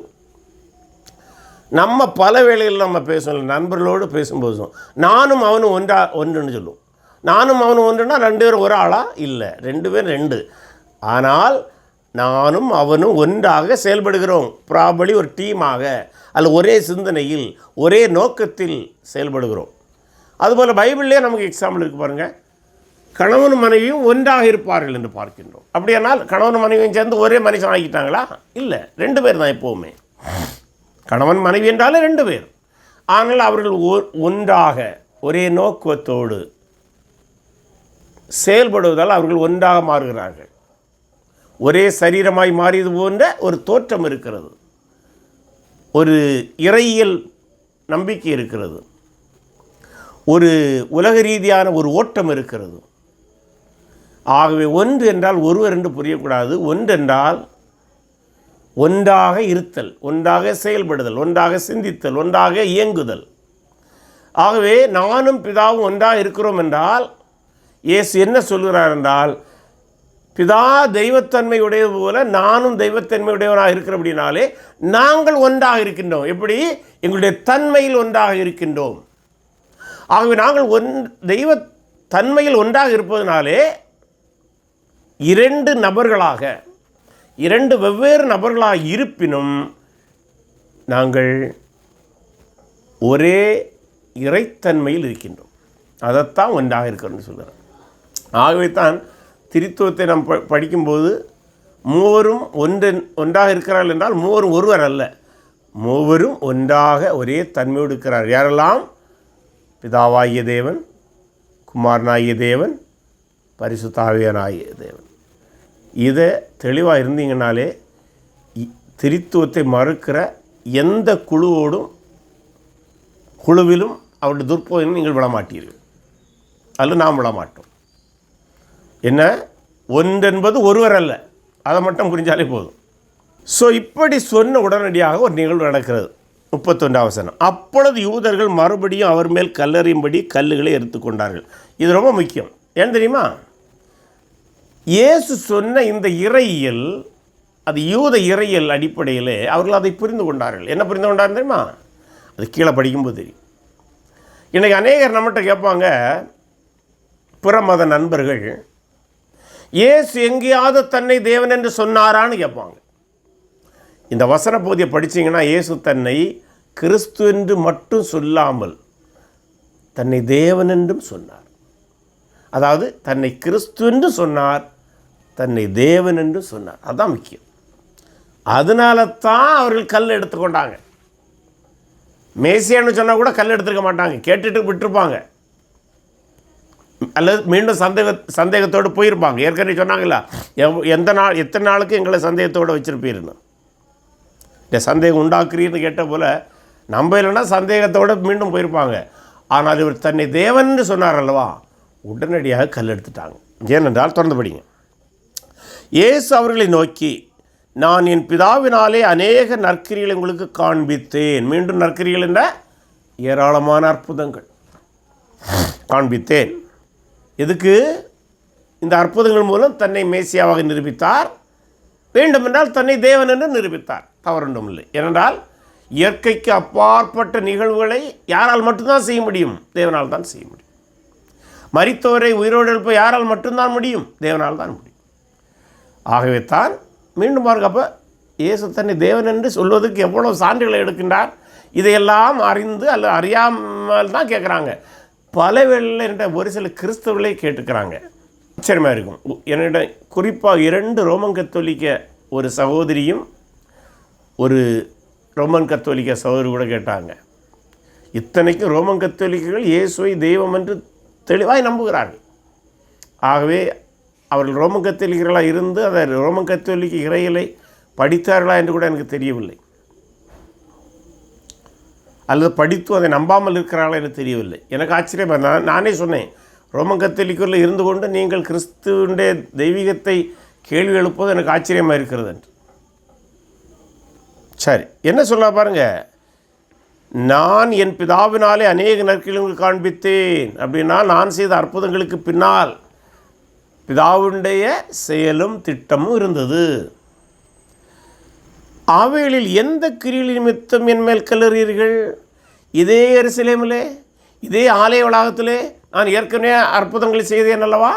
நம்ம பல வேளைகளில் நம்ம பேசணும், நண்பர்களோடு பேசும்போதும் நானும் அவனும் ஒன்றுன்னு சொல்லுவோம். நானும் அவனும் ஒன்றுனா 2 பேரும் ஒரு ஆளா? இல்லை, 2 பேர் 2. ஆனால் நானும் அவனும் ஒன்றாக செயல்படுகிறோம். ப்ராபலி ஒரு டீமாக, அல்ல ஒரே சிந்தனையில் ஒரே நோக்கத்தில் செயல்படுகிறோம். அதுபோல் பைபிள்லேயே நமக்கு எக்ஸாம்பிள் இருக்குது பாருங்கள். கணவனும் மனைவியும் ஒன்றாக இருப்பார்கள் என்று பார்க்கின்றோம். அப்படியானால் கணவன் மனைவியும் சேர்ந்து ஒரே மனுஷன் ஆகிட்டாங்களா? இல்லை, 2 பேர் தான் எப்போவுமே. கணவன் மனைவி என்றாலும் 2 பேர். ஆனால் அவர்கள் ஒன்றாக ஒரே நோக்கத்தோடு செயல்படுவதால் அவர்கள் ஒன்றாக மாறுகிறார்கள். ஒரே சரீரமாய் மாறியது போன்ற ஒரு தோற்றம் இருக்கிறது, ஒரு இறையியல் நம்பிக்கை இருக்கிறது, ஒரு உலக ரீதியான ஒரு ஓட்டம் இருக்கிறது. ஆகவே ஒன்று என்றால் ஒருவர் என்று புரியக்கூடாது. ஒன்றென்றால் ஒன்றாக இருத்தல், ஒன்றாக செயல்படுதல், ஒன்றாக சிந்தித்தல், ஒன்றாக இயங்குதல். ஆகவே நானும் பிதாவும் ஒன்றாக இருக்கிறோம் என்றால் இயேசு என்ன சொல்கிறார் என்றால், பிதா தெய்வத்தன்மை உடையது போல நானும் தெய்வத்தன்மை உடையவனாக இருக்கிறபடினாலே நாங்கள் ஒன்றாக இருக்கின்றோம். எப்படி? எங்களுடைய தன்மையில் ஒன்றாக இருக்கின்றோம். ஆகவே நாங்கள் தெய்வ தன்மையில் ஒன்றாக இருப்பதனாலே 2 நபர்களாக, 2 வெவ்வேறு நபர்களாக இருப்பினும் நாங்கள் ஒரே இறைத்தன்மையில் இருக்கின்றோம். அதைத்தான் ஒன்றாக இருக்கிறோம்னு சொல்கிறார். ஆகவே தான் திரித்துவத்தை நாம் படிக்கும்போது மூவரும் ஒன்றாக இருக்கிறார்கள் என்றால் மூவரும் ஒருவர் அல்ல, மூவரும் ஒன்றாக ஒரே தன்மையோடு இருக்கிறார். யாரெல்லாம்? பிதாவாகிய தேவன், குமாரனாகிய தேவன், பரிசுத்த ஆவியானாகிய தேவன். இதை தெளிவாக இருந்தீங்கனாலே திரித்துவத்தை மறுக்கிற எந்த குழுவிலும் அவருடைய துர்ப்போதனை நீங்கள் விடமாட்டீர்கள், அல்லது நாம் விடமாட்டோம். என்ன? ஒன்றென்பது ஒருவர் அல்ல, அதை மட்டும் புரிஞ்சாலே போதும். ஸோ இப்படி சொன்ன உடனடியாக ஒரு நிகழ்வு நடக்கிறது. 31ஆம் வசனம். அப்பொழுது யூதர்கள் மறுபடியும் அவர் மேல் கல்லெறியும்படி கல்லுகளை எடுத்துக்கொண்டார்கள். இது ரொம்ப முக்கியம். ஏன் தெரியுமா? இயேசு சொன்ன இந்த இறையியல், அது யூத இறையியல் அடிப்படையில் அவர்கள் அதை புரிந்து கொண்டார்கள். என்ன புரிந்து கொண்டார்கள் தெரியுமா? அது கீழே படிக்கும்போது தெரியும். இன்றைக்கி அநேகர் நம்மகிட்ட கேட்பாங்க, பிற மத நண்பர்கள், இயேசு எங்கேயாவது தன்னை தேவன் என்று சொன்னாரான்னு கேட்பாங்க. இந்த வசன பகுதியை படித்தீங்கன்னா இயேசு தன்னை கிறிஸ்து என்று மட்டும் சொல்லாமல் தன்னை தேவன் என்றும் சொன்னார். அதாவது தன்னை கிறிஸ்து என்று சொன்னார், தன்னை தேவன் என்று சொன்னார். அதுதான் முக்கியம். அதனால தான் அவர்கள் கல் எடுத்துக்கொண்டாங்க. மேசியான்னு சொன்னால் கூட கல் எடுத்துக்க மாட்டாங்க, கேட்டுட்டு விட்டுருப்பாங்க, அல்லது மீண்டும் சந்தேகத்தோடு போயிருப்பாங்க. ஏற்கனவே சொன்னாங்களா, எத்தனை நாளுக்கு எங்களை சந்தேகத்தோடு வச்சுருப்பீருன்னு. இந்த சந்தேகம் உண்டாக்குறீன்னு கேட்ட போல் நம்ம இல்லைன்னா சந்தேகத்தோடு மீண்டும் போயிருப்பாங்க. ஆனால் இவர் தன்னை தேவன் சொன்னார் அல்லவா, உடனடியாக கல் எடுத்துட்டாங்க. ஏனென்றால் தொடர்ந்து படிங்க. இயேசு அவர்களை நோக்கி, நான் என் பிதாவினாலே அநேக நற்கிரிகளை உங்களுக்கு காண்பித்தேன். மீண்டும் நற்கிரிகள் என்ற ஏராளமான அற்புதங்கள் காண்பித்தேன். எதுக்கு? இந்த அற்புதங்கள் மூலம் தன்னை மேசியாவாக நிரூபித்தார். வேண்டுமென்றால் தன்னை தேவன் என்று நிரூபித்தார். தவறொன்றும் இல்லை. ஏனென்றால் இயற்கைக்கு அப்பாற்பட்ட நிகழ்வுகளை யாரால் மட்டும்தான் செய்ய முடியும்? தேவனால் தான் செய்ய முடியும். மரித்தோரை உயிரோடு எழுப்ப யாரால் மட்டும்தான் முடியும்? தேவனால் தான் முடியும். ஆகவே தான் மீண்டும் பாருங்க, அப்போ இயேசு தன்னை தேவன் என்று சொல்வதற்கு எவ்வளோ சான்றுகளை எடுக்கின்றார். இதையெல்லாம் அறிந்து அல்ல அறியாமல் தான் கேட்குறாங்க. பல வேளையில் என்ற ஒரு சில கிறிஸ்தவர்களே கேட்டுக்கிறாங்க. ஆச்சரியமாக இருக்கும். என்னிடம் குறிப்பாக 2 ரோமன் கத்தோலிக்க ஒரு சகோதரியும் ஒரு ரோமன் கத்தோலிக்க சகோதரி கூட கேட்டாங்க. இத்தனைக்கும் ரோமன் கத்தோலிக்கர்கள் இயேசுவை தெய்வம் என்று தெளிவாய் நம்புகிறார்கள். ஆகவே அவர்கள் ரோமன் கத்தோலிக்கர்களாக இருந்து அதை ரோமன் கத்தோலிக்க இறையிலை படித்தார்களா என்று கூட எனக்கு தெரியவில்லை, அல்லது படித்து அதை நம்பாமல் இருக்கிறார்களா என்று தெரியவில்லை. எனக்கு ஆச்சரியமாக, நானே சொன்னேன், ரோமன் கத்தோலிக்கரில் இருந்து கொண்டு நீங்கள் கிறிஸ்துவனுடைய தெய்வீகத்தை கேள்வி எழுப்பது எனக்கு ஆச்சரியமாக இருக்கிறது என்று. சரி, என்ன சொல்ல பாருங்க, நான் என் பிதாவினாலே அநேக நற்கிரிகளை காண்பித்தேன் அப்படின்னா, நான் செய்த அற்புதங்களுக்கு பின்னால் பிதாவுடைய செயலும் திட்டமும் இருந்தது. அவைகளில் எந்த கிரியில் நிமித்தம் என் மேல் கல்லெறியீர்கள்? இதே எருசலேமிலே, இதே ஆலய வளாகத்திலே நான் ஏற்கனவே அற்புதங்களை செய்தேன் அல்லவா?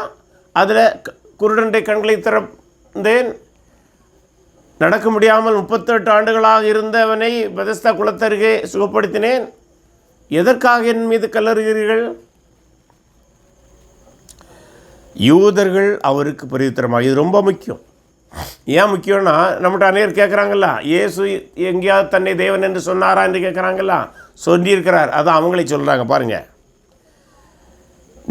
அதில் குருடனுடைய கண்களை திறந்தேன், நடக்க முடியாமல் 38 ஆண்டுகளாக இருந்தவனை பெதஸ்தா குளத்தருகே சுகப்படுத்தினேன். எதற்காக என் மீது கல்லெறிகிறீர்கள்? யூதர்கள் அவருக்கு பிரதித்திரமாக. இது ரொம்ப முக்கியம். ஏன் முக்கியம்னா, நம்மகிட்ட அநேகர் கேட்குறாங்கல்ல, இயேசு எங்கேயாவது தன்னை தேவன் என்று சொன்னாரா என்று கேட்குறாங்கல்ல. சொல்லியிருக்கிறார். அதான் அவங்களே சொல்கிறாங்க பாருங்கள்.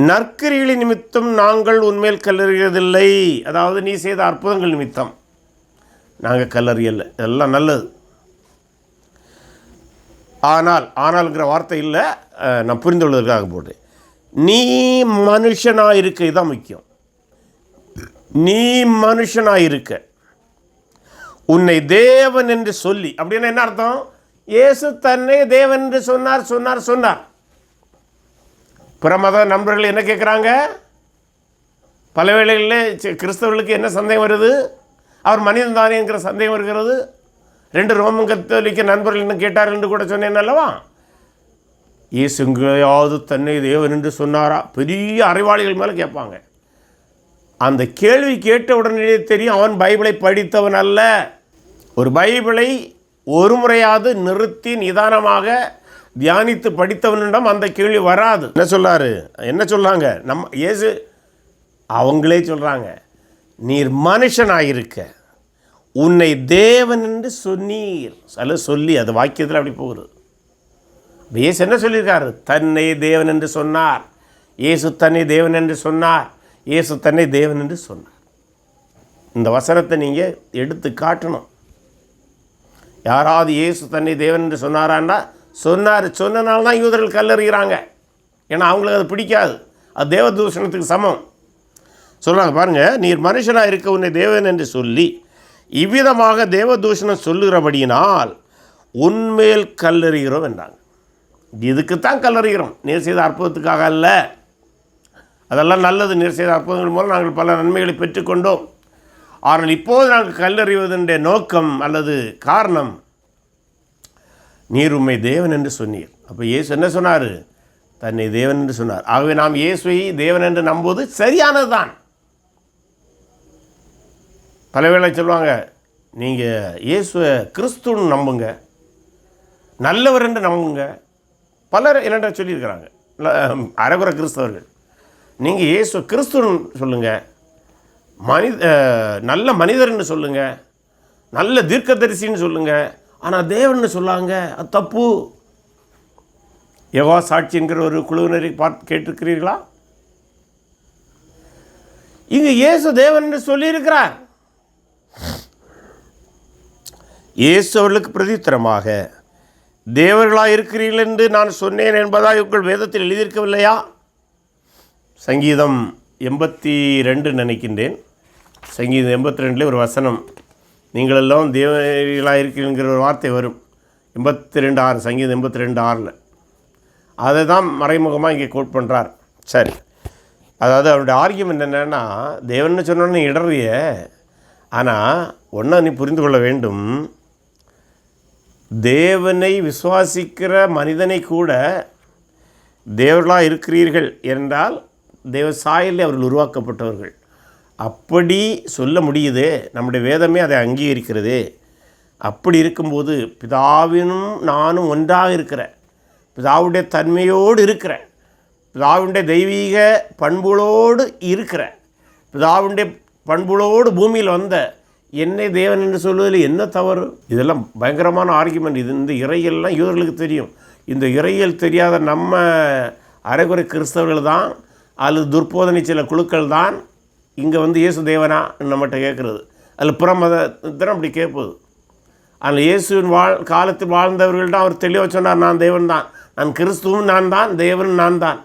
நற்கிரிகளின் நிமித்தம் நாங்கள் உண்மையில் கல்லறியதில்லை. அதாவது நீ செய்த அற்புதங்கள் நிமித்தம் நாங்கள் கல்லறியலை. இதெல்லாம் நல்லது. ஆனால்ங்கிற வார்த்தை இல்லை, நான் புரிந்து கொள்வதற்காக போட்டு, நீ மனுஷனாக இருக்க. இதுதான் முக்கியம். நீ மனுஷனாக இருக்க, உன்னை தேவன் என்று சொல்லி. அப்படின்னா என்ன அர்த்தம்? இயேசு தன்னை தேவன் என்று சொன்னார். பிற மத நண்பர்கள் என்ன கேட்குறாங்க? பல வேளைகளில் கிறிஸ்தவர்களுக்கு என்ன சந்தேகம் வருது? அவர் மனிதன் தானே என்கிற சந்தேகம் வருகிறது. 2 ரோமன் கத்தோலிக்க நண்பர்கள் என்ன கேட்டார்கள் என்று கூட சொன்னேன் அல்லவா? இயேசு எங்கேயாவது தன்னை தேவன் என்று சொன்னாரா? பெரிய அறிவாளிகள் மேலே கேட்பாங்க. அந்த கேள்வி கேட்ட உடனே தெரியும் அவன் பைபிளை படித்தவன் அல்ல. ஒரு பைபிளை ஒரு முறையாவது நிறுத்தி நிதானமாக தியானித்து படித்தவனிடம் அந்த கேள்வி வராது. என்ன சொல்லாங்க? இயேசு அவங்களே சொல்கிறாங்க, நீர் மனுஷனாயிருக்க, உன்னை தேவன் என்று சொன்னீர். சொல்லி அது வாக்கியத்தில் அப்படி போகுது. இயேசு என்ன சொல்லியிருக்காரு? தன்னை தேவன் என்று சொன்னார். இயேசு தன்னை தேவன் என்று சொன்னார். இயேசு தன்னை தேவன் என்று சொன்னார். இந்த வசனத்தை நீங்கள் எடுத்து காட்டணும். யாராவது இயேசு தன்னை தேவன் என்று சொன்னாரான்னா சொன்னனால தான் யூதர்கள் கல்லறிகிறாங்க. ஏன்னா அவங்களுக்கு அது பிடிக்காது. அது தேவதூஷணத்துக்கு சமம். சொல்கிறாங்க பாருங்கள், நீர் மனுஷனாக இருக்க உன்னை தேவன் என்று சொல்லி இவ்விதமாக தேவதூஷணம் சொல்லுகிறபடியினால் உன்மேல் கல்லறிகிறோம் என்றாங்க. இதுக்குத்தான் கல்லறிகிறோம், நீர் செய்த அற்புதத்துக்காக அல்ல. அதெல்லாம் நல்லது. நீர் செய்த அற்புதங்கள் மூலம் நாங்கள் பல நன்மைகளை பெற்றுக்கொண்டோம். ஆனால் இப்போது நாங்கள் கல்லறிவதனுடைய நோக்கம் அல்லது காரணம், நீர் உம்மை தேவன் என்று சொன்னீர். அப்போ இயேசு என்ன சொன்னார்? தன்னை தேவன் என்று சொன்னார். ஆகவே நாம் இயேசுவை தேவன் என்று நம்புவது சரியானது தான். பல வேளை சொல்லுவாங்க, நீங்கள் இயேசுவை கிறிஸ்துன்னு நம்புங்க, நல்லவர் என்று நம்புங்க. பலர் என்னென்ன சொல்லியிருக்கிறாங்க, அரைகுறை கிறிஸ்தவர்கள். நீங்கள் இயேசு கிறிஸ்துன்னு சொல்லுங்கள், நல்ல மனிதர்னு சொல்லுங்கள், நல்ல தீர்க்கதரிசின்னு சொல்லுங்கள், ஆனால் தேவன்னு சொல்லாங்க, அது தப்பு. யெகோவா சாட்சி என்கிற ஒரு குழுவினரை கேட்டிருக்கிறீர்களா? இங்கு இயேசு தேவன் என்று சொல்லியிருக்கிறார். இயேசு அவர்களுக்கு பிரதித்திரமாக, தேவர்களாக இருக்கிறீர்கள் என்று நான் சொன்னேன் என்பதாக உங்கள் வேதத்தில் எழுதியிருக்கவில்லையா? சங்கீதம் 82 நினைக்கின்றேன். சங்கீதம் 82 ஒரு வசனம், நீங்கள் எல்லாம் தேவர்களாக இருக்கிறீங்கிற ஒரு வார்த்தை வரும். 82:6, சங்கீதம் 82:6. அதை தான் மறைமுகமாக இங்கே கோட் பண்ணுறார். சரி, அதாவது அவருடைய ஆர்கியுமெண்ட் என்னென்னா, தேவன்னு சொன்னோன்னு இடறிய. ஆனால் ஒன்றா நீ புரிந்து கொள்ள வேண்டும், தேவனை விசுவாசிக்கிற மனிதனை கூட தேவர்களாக இருக்கிறீர்கள் என்றால் தேவ சாயலில் அவர்கள் உருவாக்கப்பட்டவர்கள். அப்படி சொல்ல முடியுது. நம்முடைய வேதமே அதை அங்கீகரிக்கிறது. அப்படி இருக்கும்போது பிதாவினும் நானும் ஒன்றாக இருக்கிற, பிதாவுடைய தன்மையோடு இருக்கிற, பிதாவுடைய தெய்வீக பண்புகளோடு இருக்கிற, பிதாவுடைய பண்புகளோடு பூமியில் வந்த என்னை தேவன் என்று சொல்வதில் என்ன தவறு? இதெல்லாம் பயங்கரமான ஆர்கியுமெண்ட். இந்த இறையெல்லாம் யூதர்களுக்கு தெரியும். இந்த இறையல் தெரியாத நம்ம அரைகுறை கிறிஸ்தவர்கள் தான் அல்லது துர்போதனை சில குழுக்கள் தான் இங்கே இயேசு தேவனா நம்மகிட்ட கேட்குறது. அதில் புறமதத்தினம் அப்படி கேட்பது. அதில் இயேசுவின் காலத்தில் வாழ்ந்தவர்கள்தான் அவர் தெளிவாக சொன்னார், நான் தேவன் தான், நான் கிறிஸ்துவும் நான் தான், தேவன் நான் தான்.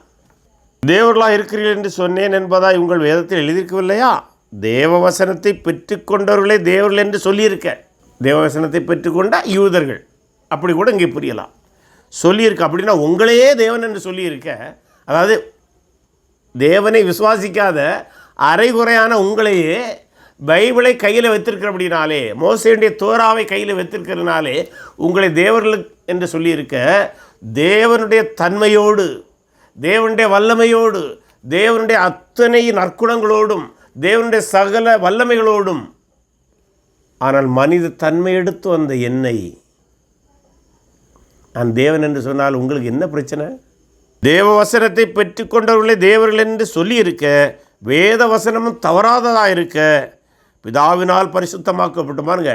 தேவர்களாக இருக்கிறீர்கள் என்று சொன்னேன் என்பதாய் உங்கள் வேதத்தில் எழுதியிருக்கவில்லையா? தேவவசனத்தை பெற்றுக்கொண்டவர்களே தேவர்கள் என்று சொல்லியிருக்க. தேவவசனத்தை பெற்றுக்கொண்ட யூதர்கள், அப்படி கூட இங்கே புரியலாம். சொல்லியிருக்க அப்படின்னா உங்களையே தேவன் என்று சொல்லியிருக்க. அதாவது தேவனை விசுவாசிக்காத அரைகுறையான உங்களையே பைபிளை கையில் வைத்திருக்கிறபடினாலே, மோசேயுடைய தோராவை கையில் வைத்திருக்கிறதுனாலே உங்களை தேவர்கள் என்று சொல்லியிருக்க. தேவனுடைய தன்மையோடு, தேவனுடைய வல்லமையோடு, தேவனுடைய அத்தனை நற்குணங்களோடும், தேவனுடைய சகல வல்லமைகளோடும், ஆனால் மனித தன்மை எடுத்து வந்த என்னை நான் தேவன் என்று சொன்னால் உங்களுக்கு என்ன பிரச்சனை? தேவ வசனத்தை பெற்றுக்கொண்டவர்களே தேவர்கள் என்று சொல்லியிருக்க, வேத வசனமும் தவறாததாக இருக்க பிதாவினால் பரிசுத்தமாக்கப்பட்டும். பாருங்க,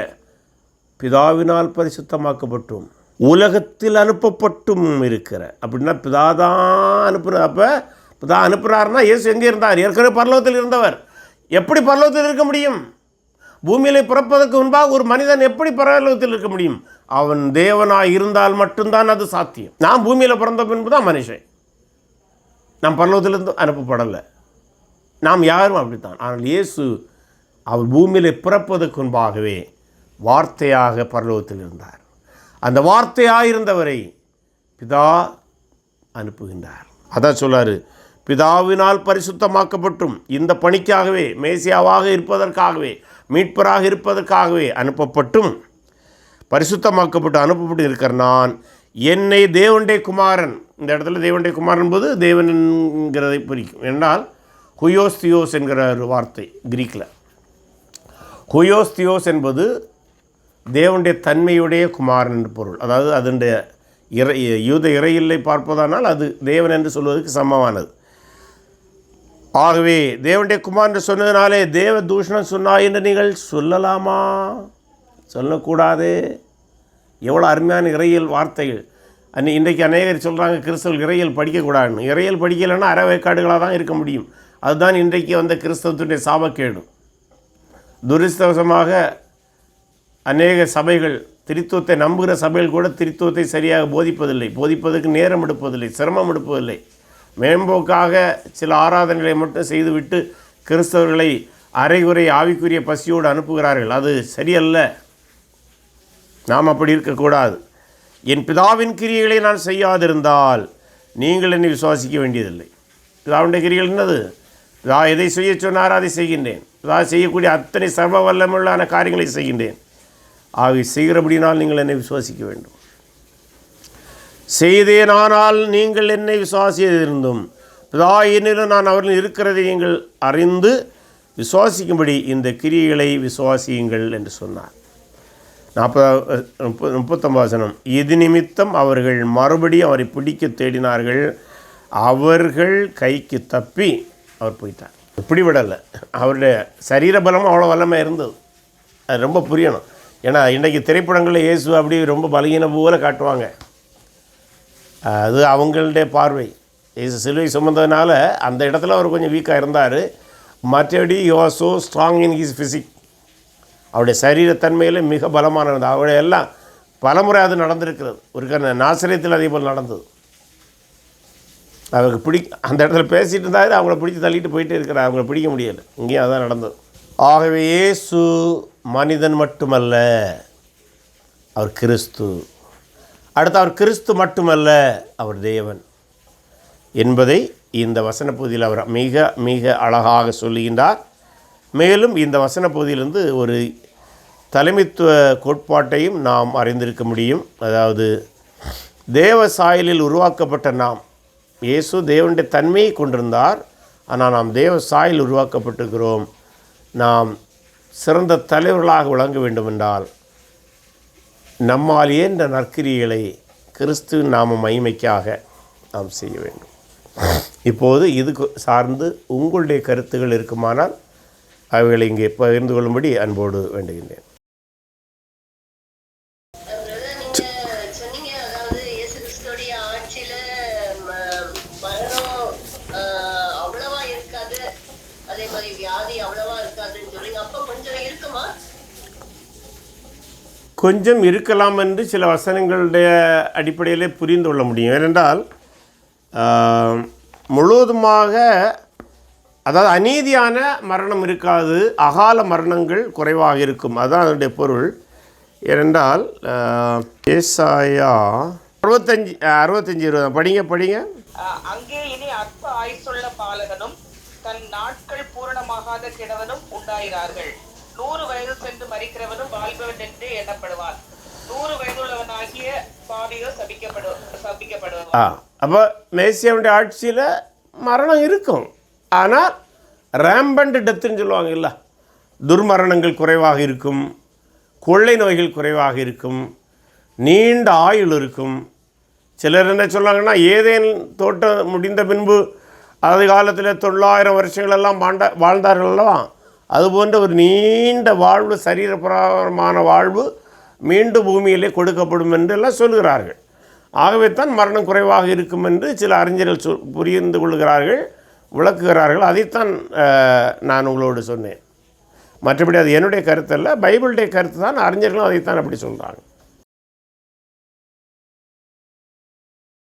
பிதாவினால் பரிசுத்தமாக்கப்பட்டும் உலகத்தில் அனுப்பப்பட்டும் இருக்கிற. அப்படின்னா பிதா தான் அனுப்புகிற. அப்போ பிதா அனுப்புகிறாருன்னா இயேசு எங்கே இருந்தார்? ஏற்கனவே பரலோகத்தில் இருந்தவர். எப்படி பரலோகத்தில் இருக்க முடியும்? பூமியில் பிறப்பதற்கு முன்பாக ஒரு மனிதன் எப்படி பரலோகத்தில் இருக்க முடியும்? அவன் தேவனாக இருந்தால் மட்டும்தான் அது சாத்தியம். நான் பூமியில் பிறந்த பின்பு தான் மனுஷன். நாம் பரலோகத்திலிருந்து அனுப்பப்படலை. நாம் யாரும் அப்படித்தான். ஆனால் இயேசு அவர் பூமியில் பிறப்பதற்கு முன்பாகவே வார்த்தையாக பரலோகத்தில் இருந்தார். அந்த வார்த்தையாக இருந்தவரை பிதா அனுப்புகின்றார். அதான் சொல்லாரு, பிதாவினால் பரிசுத்தமாக்கப்பட்டும் இந்த பணிக்காகவே, மேசியாவாக இருப்பதற்காகவே, மீட்பராக இருப்பதற்காகவே அனுப்பப்பட்டும் பரிசுத்தமாக்கப்பட்டு அனுப்பப்பட்டு இருக்கிற நான் என்னை தேவனுடைய குமாரன். இந்த இடத்துல தேவனுடைய குமாரன் என்பது தேவன் என்கிறதை குறிக்கும். என்றால் ஹுயோஸ்தியோஸ் என்கிற ஒரு வார்த்தை கிரீக்கில். ஹுயோஸ்தியோஸ் என்பது தேவனுடைய தன்மையுடைய குமாரன் என்று பொருள். அதாவது அதனுடைய யூத இறையில்லை பார்ப்பதானால் அது தேவன் என்று சொல்வதற்கு சமமானது. ஆகவே தேவனுடைய குமாரன் என்று சொன்னதினாலே தேவ தூஷணம் சொன்னாய் என்று நீங்கள் சொல்லலாமா? சொல்லக்கூடாது. எவ்வளோ அருமையான இறையியல் வார்த்தைகள். இன்றைக்கு அநேகர் சொல்கிறாங்க கிறிஸ்தவர்கள் இறையியல் படிக்கக்கூடாதுன்னு. இறையியல் படிக்கலைன்னா அறவேக்காடுகளாக தான் இருக்க முடியும். அதுதான் இன்றைக்கு வந்த கிறிஸ்தவத்துடைய சாபக்கேடு. துரிஸ்தவசமாக அநேக சபைகள், திரித்துவத்தை நம்புகிற சபைகள் கூட திரித்துவத்தை சரியாக போதிப்பதில்லை. போதிப்பதற்கு நேரம் எடுப்பதில்லை, சிரமம் எடுப்பதில்லை. மேம்போக்காக சில ஆராதனைகளை மட்டும் செய்துவிட்டு கிறிஸ்தவர்களை அரைகுறை ஆவிக்குரிய பசியோடு அனுப்புகிறார்கள். அது சரியல்ல. நாம் அப்படி இருக்கக்கூடாது. என் பிதாவின் கிரியைகளை நான் செய்யாதிருந்தால் நீங்கள் என்னை விசுவாசிக்க வேண்டியதில்லை. பிதாவுடைய கிரியைகள் என்னது? பிதா எதை செய்ய சொன்னாரோ அதை செய்கின்றேன். பிதா செய்யக்கூடிய அத்தனை சர்வ வல்லமுள்ளான காரியங்களை செய்கின்றேன். ஆகவே செய்கிறபடினால் நீங்கள் என்னை விசுவாசிக்க வேண்டும். செய்தேனானால் நீங்கள் என்னை விசுவாசியிருந்தும் பிதா என்னிலும் நான் அவர்கள் இருக்கிறதை நீங்கள் அறிந்து விசுவாசிக்கும்படி இந்த கிரியைகளை விசுவாசியுங்கள் என்று சொன்னார். 39 வசனம். இது நிமித்தம் அவர்கள் மறுபடியும் அவரை பிடிக்க தேடினார்கள். அவர்கள் கைக்கு தப்பி அவர் போயிட்டார். பிடிபடலை. அவருடைய சரீர பலமும் அவ்வளோ வல்லமாக இருந்தது. அது ரொம்ப புரியணும். ஏன்னா இன்றைக்கி திரைப்படங்களில் இயேசு அப்படி ரொம்ப பலகீனம் போல காட்டுவாங்க. அது அவங்களுடைய பார்வை. இயேசு சிலுவை சுமந்ததுனால அந்த இடத்துல அவர் கொஞ்சம் வீக்காக இருந்தார். மற்றபடி you are so strong in his physique. அவருடைய சரீரத்தன்மையில் மிக பலமானது. அவருடைய எல்லாம் பலமுறை அது நடந்திருக்கிறது. ஒரு நாசரேத்தில் அதே போல் நடந்தது. அவருக்கு அந்த இடத்துல பேசிகிட்டு இருந்தாரு, அவங்கள பிடிச்சி தள்ளிட்டு போயிட்டே இருக்கிறார். அவங்கள பிடிக்க முடியலை. இங்கேயும் அதான் நடந்தது. ஆகவே இயேசு மனிதன் மட்டுமல்ல, அவர் கிறிஸ்து. அடுத்து அவர் கிறிஸ்து மட்டுமல்ல, அவர் தேவன் என்பதை இந்த வசன பகுதியில் அவர் மிக மிக அழகாக சொல்லுகின்றார். மேலும் இந்த வசன பகுதியிலிருந்து ஒரு தலைமைத்துவ கோட்பாட்டையும் நாம் அறிந்திருக்க முடியும். அதாவது தேவ சாயலில் உருவாக்கப்பட்ட நாம், இயேசு தேவனுடைய தன்மையை கொண்டிருந்தார். ஆனால் நாம் தேவ சாயலில் உருவாக்கப்பட்டிருக்கிறோம். நாம் சிறந்த தலைவர்களாக விளங்க வேண்டுமென்றால் நம்மால் இயன்ற நற்கிரியைகளை கிறிஸ்துவின் நாம மகிமைக்காக நாம் செய்ய வேண்டும். இப்போது இது சார்ந்து உங்களுடைய கருத்துகள் இருக்குமானால் அவைகளை இங்கே பகிர்ந்து கொள்ளும்படி அன்போடு வேண்டுகின்றேன். கொஞ்சம் இருக்கலாம் என்று சில வசனங்களுடைய அடிப்படையிலே புரிந்து கொள்ள முடியும். ஏனென்றால் முழுவதுமாக, அதாவது அநீதியான மரணம் இருக்காது, அகால மரணங்கள் குறைவாக இருக்கும். அதுதான் அதனுடைய பொருள். ஏனென்றால் ஏசாயா 65:20 படிங்க. அங்கே இனி அற்ப ஆயுசுள்ள பாலகனும் தன் நாட்கள் பூரணமாகாத கிழவனும் உண்டாகிறார்கள். 100 வயது சென்று மரிக்கிறவனும் வாழ்பவன் என்று எண்ணப்படுவான். 100 வயதுள்ளவனாகிய பாவியோ சபிக்கப்படுவான். அப்போ மேசியாவுடைய ஆட்சியில் மரணம் இருக்கும். ஆனால் ரேம்பண்ட் டெத்துன்னு சொல்லுவாங்க இல்லை, துர்மரணங்கள் குறைவாக இருக்கும், கொள்ளை நோய்கள் குறைவாக இருக்கும், நீண்ட ஆயுள் இருக்கும். சிலர் என்ன சொல்லுவாங்கன்னா, ஏதேன் தோட்டம் முடிந்த பின்பு அது காலத்தில் 900 வருஷங்களெல்லாம் வாழ்ந்தார்கள் அல்லவா, அதுபோன்ற ஒரு நீண்ட வாழ்வு, சரீரப்பிரமான வாழ்வு மீண்டும் பூமியிலே கொடுக்கப்படும் என்று எல்லாம் சொல்கிறார்கள். ஆகவே தான் மரணம் குறைவாக இருக்கும் என்று சில அறிஞர்கள் புரிந்து கொள்கிறார்கள், விளக்குகிறார்கள். அதைத்தான் நான் உங்களோடு சொன்னேன். மற்றபடி அது என்னுடைய கருத்து அல்ல, பைபிளுடைய கருத்து தான். அறிஞர்களும் அதைத்தான் அப்படி சொல்கிறாங்க.